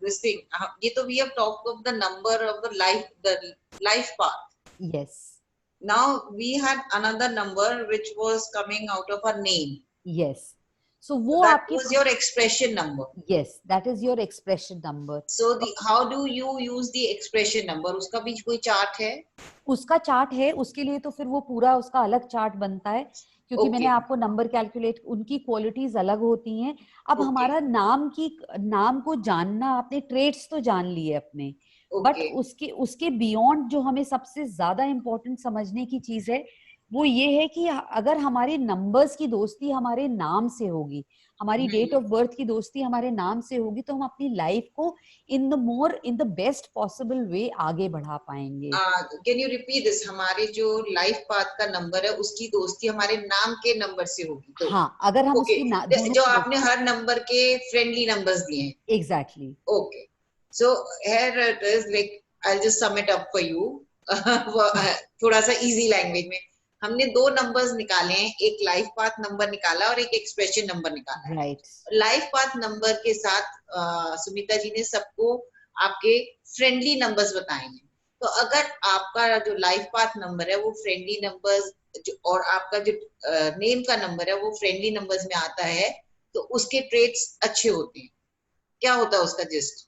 S1: this thing? ये तो we have talked of the number of the life path.
S3: Yes,
S1: Now we had another number which was coming out of our name.
S3: yes. So वो
S1: That
S3: आपकी,
S1: was your expression number.
S3: yes, that is your expression number.
S1: So how do you use the expression number? उसका भी कोई chart है?
S3: उसका chart है, उसके लिए तो फिर वो पूरा उसका अलग चार्ट बनता है, क्योंकि मैंने
S1: Okay.
S3: आपको नंबर कैलकुलेट, उनकी क्वालिटीज अलग होती हैं। अब
S1: Okay.
S3: हमारा नाम को जानना, आपने ट्रेड्स तो जान लिए अपने, बट
S1: Okay.
S3: उसके बियॉन्ड जो हमें सबसे ज्यादा इंपॉर्टेंट समझने की चीज है वो ये है कि अगर हमारे नंबर्स की दोस्ती हमारे नाम से होगी, हमारी डेट ऑफ बर्थ की दोस्ती हमारे नाम से होगी, तो हम अपनी लाइफ को in the best possible way आगे बढ़ा पाएंगे।
S1: Can you repeat this? हमारे जो लाइफ पाथ का नंबर है उसकी दोस्ती हमारे नाम के नंबर से होगी तो?
S3: हाँ, अगर हम
S1: Okay.
S3: उसकी दोनों
S1: जो आपने हर नंबर के फ्रेंडली नंबर्स दिए हैं।
S3: Exactly.
S1: Okay. So here it is, like I'll just sum it up for you. थोड़ा सा इजी लैंग्वेज में हमने दो नंबर्स निकाले हैं, एक लाइफ पाथ नंबर निकाला और एक एक्सप्रेशन नंबर निकाला।
S3: राइट।
S1: लाइफ पाथ नंबर के साथ सुमिता जी ने सबको आपके फ्रेंडली नंबर्स बताए हैं। तो अगर आपका जो लाइफ पाथ नंबर है वो फ्रेंडली नंबर्स और आपका जो नेम का नंबर है वो फ्रेंडली नंबर्स में आता है, तो उसके ट्रेट्स अच्छे होते हैं। क्या होता है उसका जिस्ट?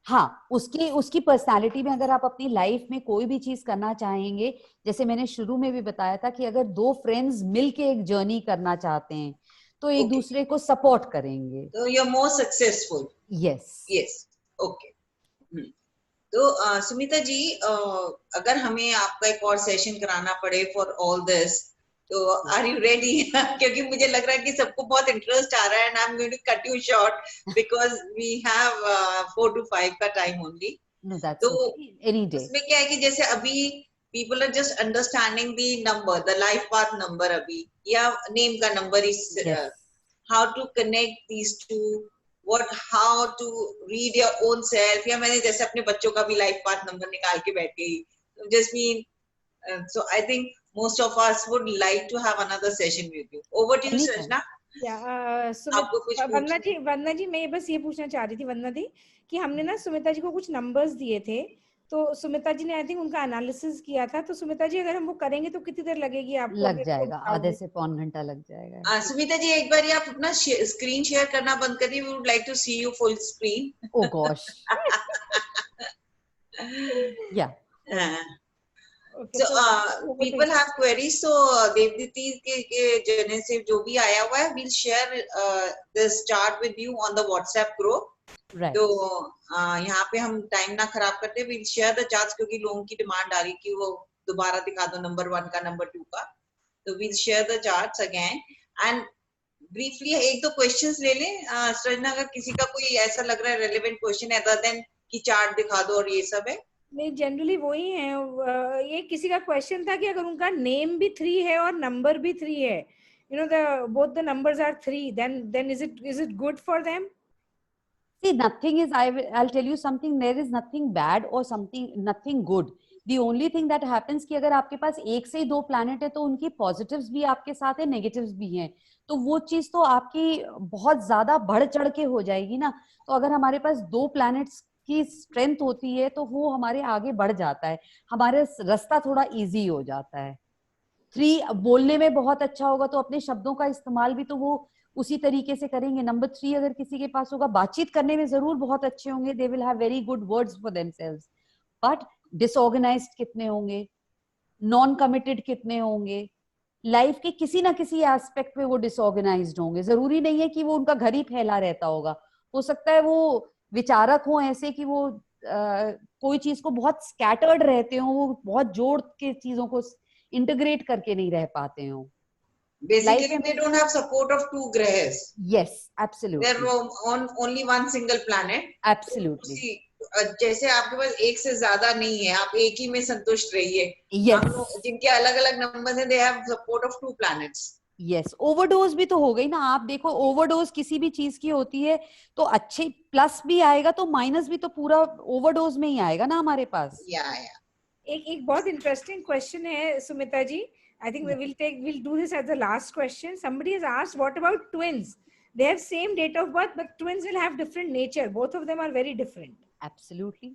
S3: हाँ, उसकी पर्सनालिटी में अगर आप अपनी लाइफ में कोई भी चीज करना चाहेंगे, जैसे मैंने शुरू में भी बताया था कि अगर दो फ्रेंड्स मिलके एक जर्नी करना चाहते हैं तो एक दूसरे को सपोर्ट करेंगे,
S1: तो you are more successful. Yes. Okay. तो सुमिता जी, अगर हमें आपका एक और सेशन कराना पड़े फॉर ऑल दिस, तो आर यू रेडी? क्योंकि मुझे लग रहा है कि सबको बहुत इंटरेस्ट आ रहा है, and I am going to cut you short because we have 4 to 5 का टाइम ओनली। तो उसमें क्या है कि जैसे अभी people are just understanding the number, the life path number अभी, या नेम का number is, how to connect these two, how to read your own self, या मैंने जैसे अपने बच्चों का भी लाइफ पाथ नंबर निकाल के बैठ गई, just mean so I think most of us would like to have another session with you. Over to you, Srajna.
S2: वंदना जी मैं बस ये पूछना चाह रही थी वंदना दी कि हमने ना सुमिता जी को कुछ नंबर्स दिए थे, तो सुमिता जी ने आई थिंक उनका एनालिसिस किया था। तो सुमिता जी अगर हम वो करेंगे तो कितनी देर लगेगी आपको?
S3: लग जाएगा, आधे से पौन घंटा लग जाएगा।
S1: सुमिता जी एक बार आप अपना स्क्रीन शेयर करना बंद करिए, we would like to see you full screen.
S3: Oh gosh. Yeah.
S1: So people have queries, so Devditi के जने से जो भी आया हुआ है, we'll share this chart with you on the WhatsApp group.
S3: Right.
S1: तो यहाँ पे हम टाइम ना खराब करते, we'll share the charts क्योंकि लोगों की डिमांड आ रही कि वो दोबारा दिखा दो नंबर 1 का, नंबर 2 का. तो we'll share the charts again and briefly एक दो क्वेश्चंस ले लें. सृजना, अगर किसी का कोई ऐसा लग रहा है रेलेवेंट क्वेश्चन अदर देन कि चार्ट दिखा दो और ये सब है.
S2: नहीं, जनरली वही है. ये किसी का क्वेश्चन था कि अगर उनका नेम भी 3 है और नंबर भी 3 है, you know, the both the numbers are 3, then is it good for them?
S3: See, nothing is, I'll tell you something, there is nothing bad or something, nothing good. The only thing that happens कि अगर आपके पास एक से 2 planet है तो उनकी positives भी आपके साथ है, नेगेटिव्स भी हैं, तो वो चीज तो आपकी बहुत ज्यादा बढ़ चढ़ के हो जाएगी ना. तो अगर हमारे पास 2 प्लैनेट्स की स्ट्रेंथ होती है तो वो हमारे आगे बढ़ जाता है, हमारे रास्ता थोड़ा इजी हो जाता है. 3 बोलने में बहुत अच्छा होगा तो अपने शब्दों का इस्तेमाल भी तो वो उसी तरीके से करेंगे. नंबर 3 अगर किसी के पास होगा, बातचीत करने में जरूर बहुत अच्छे होंगे, दे will have very good words for themselves, but disorganised कितने होंगे, नॉन कमिटेड कितने होंगे, लाइफ के किसी ना किसी एस्पेक्ट में वो डिसऑर्गेनाइज्ड होंगे. जरूरी नहीं है कि वो उनका घर ही फैला रहता होगा, हो सकता है वो विचारक हो ऐसे कि वो कोई चीज को बहुत स्कैटर्ड रहते हो, वो बहुत जोड़ के चीजों को इंटीग्रेट करके नहीं रह पाते हो.
S1: Basically they don't have support of 2 grahas.
S3: Yes, absolutely.
S1: They're on only one single planet.
S3: Absolutely.
S1: See, जैसे आपके पास एक से ज्यादा नहीं है, आप एक ही में संतुष्ट रहिए.
S3: Yes.
S1: हम लोग जिनके अलग अलग नंबर हैं, they have support of 2 planets.
S3: Yes, overdose भी तो हो गई ना. आप देखो, ओवरडोज किसी भी चीज की होती है तो अच्छे प्लस भी आएगा तो माइनस भी तो पूरा ओवरडोज में ही आएगा ना हमारे पास.
S2: एक बहुत इंटरेस्टिंग क्वेश्चन है सुमिता जी. I think we'll do this as the last question. Somebody has asked, what about twins? They have same date of birth, but twins will have different nature. Both of them are very different.
S3: Absolutely.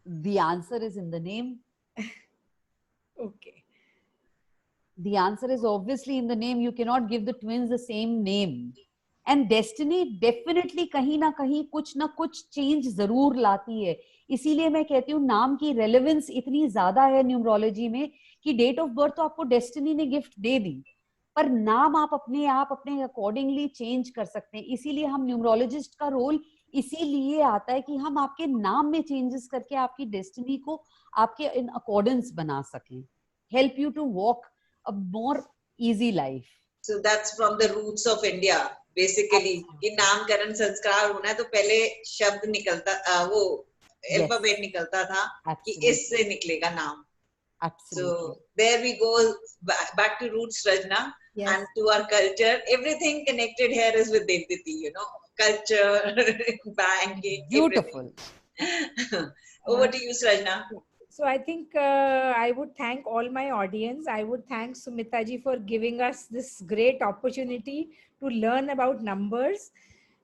S3: The answer is in the name.
S2: Okay.
S3: The answer is obviously in the name. You cannot give the twins the same name. And destiny definitely कहीं ना कहीं कुछ ना कुछ change जरूर लाती है. इसीलिए मैं कहती हूँ नाम की रेलेवेंस इतनी ज्यादा है न्यूमरोलॉजी में कि डेट ऑफ बर्थ तो आपको डेस्टिनी ने गिफ्ट दे दी, पर नाम आप अपने अकॉर्डिंगली चेंज कर सकते हैं. इसीलिए हम न्यूमरोलॉजिस्ट का रोल इसीलिए आता है कि हम आपके नाम में चेंजेस करके आपकी डेस्टिनी को आपके इन अकॉर्डेंस बना सकें, help you to walk a more easy life.
S1: So that's from the roots of India basically. कि नामकरण संस्कार होना है तो पहले शब्द निकलता, वो अल्फाबेट निकलता था कि इससे निकलेगा नाम.
S3: Absolutely.
S1: So there we go, back to roots, Rajna.
S2: Yes.
S1: And to our culture. Everything connected here is with Devditi, you know, culture, banking.
S3: Beautiful.
S1: Over to you, Rajna.
S2: So I think I would thank all my audience. I would thank Sumita ji for giving us this great opportunity to learn about numbers.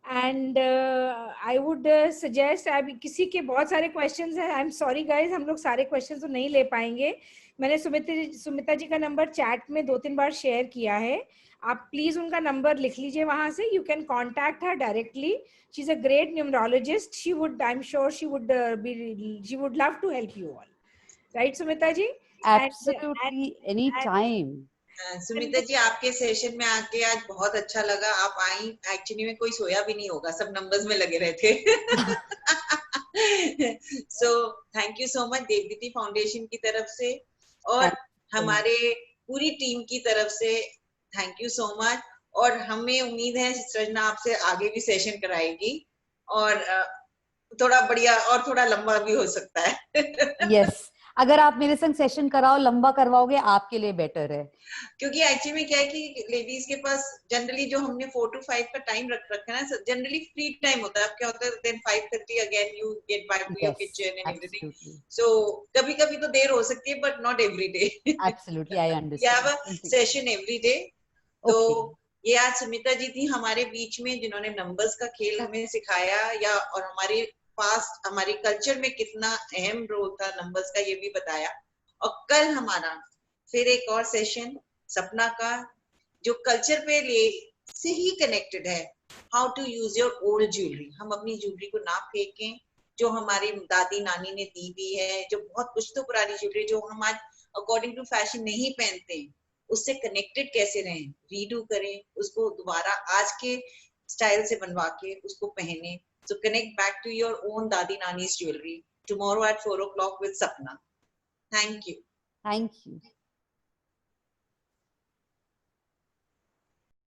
S2: And I would suggest, अभी किसी के बहुत सारे questions हैं. I'm sorry guys, हम लोग सारे questions तो नहीं ले पाएंगे. मैंने सुमिता जी का नंबर चैट में 2-3 बार शेयर किया है. आप प्लीज उनका नंबर लिख लीजिए वहां से. You can contact her directly. She's a great numerologist. She would, I'm sure she would she would love to help you all. Right, Sumita ji?
S3: Absolutely, anytime.
S1: Sumita जी, आपके सेशन में आके आज बहुत अच्छा लगा. आप आई, एक्चुअली में कोई सोया भी नहीं होगा, सब नंबर्स में लगे रहे थे. So thank you so much Devditi foundation की तरफ से और हमारे पूरी टीम की तरफ से थैंक यू सो मच. और हमें उम्मीद है सृजना आपसे आगे भी सेशन कराएगी और थोड़ा बढ़िया और थोड़ा लंबा भी हो सकता है.
S3: Yes. अगर आप मेरे संग सेशन कराओ, लंबा करवाओगे, आपके लिए बेटर है.
S1: क्योंकि एक्चुअली में क्या है कि लेडीज के पास जनरली जो हमने 4 to 5 का टाइम रखा है ना, जनरली फ्री टाइम होता है. अब क्या होता है, then 5:30 again you get back to your kitchen and everything. So कभी कभी तो देर हो सकती है, but not every day.
S3: Absolutely, I understand.
S1: You have a session every day. तो ये आज सुमिता जी थी हमारे बीच में, जिन्होंने नंबर्स का खेल हमें सिखाया, या और हमारे पास्ट, हमारी कल्चर में कितना अहम रोल था नंबर्स का, ये भी बताया. और कल हमारा फिर एक और सेशन सपना का, जो कल्चर पे से ही कनेक्टेड है. How to use your old jewellery. हम अपनी ज्वेलरी को ना फेंकें, जो हमारी दादी नानी ने दी भी है, जो बहुत कुछ तो पुरानी ज्वेलरी जो हम आज अकॉर्डिंग टू फैशन नहीं पहनते, उससे कनेक्टेड कैसे रहें, रीडू करें उसको, दोबारा आज के स्टाइल से बनवा के उसको पहने. So connect back to your own Dadi Nani's jewelry tomorrow at 4 o'clock with Sapna. Thank you.
S3: Thank you.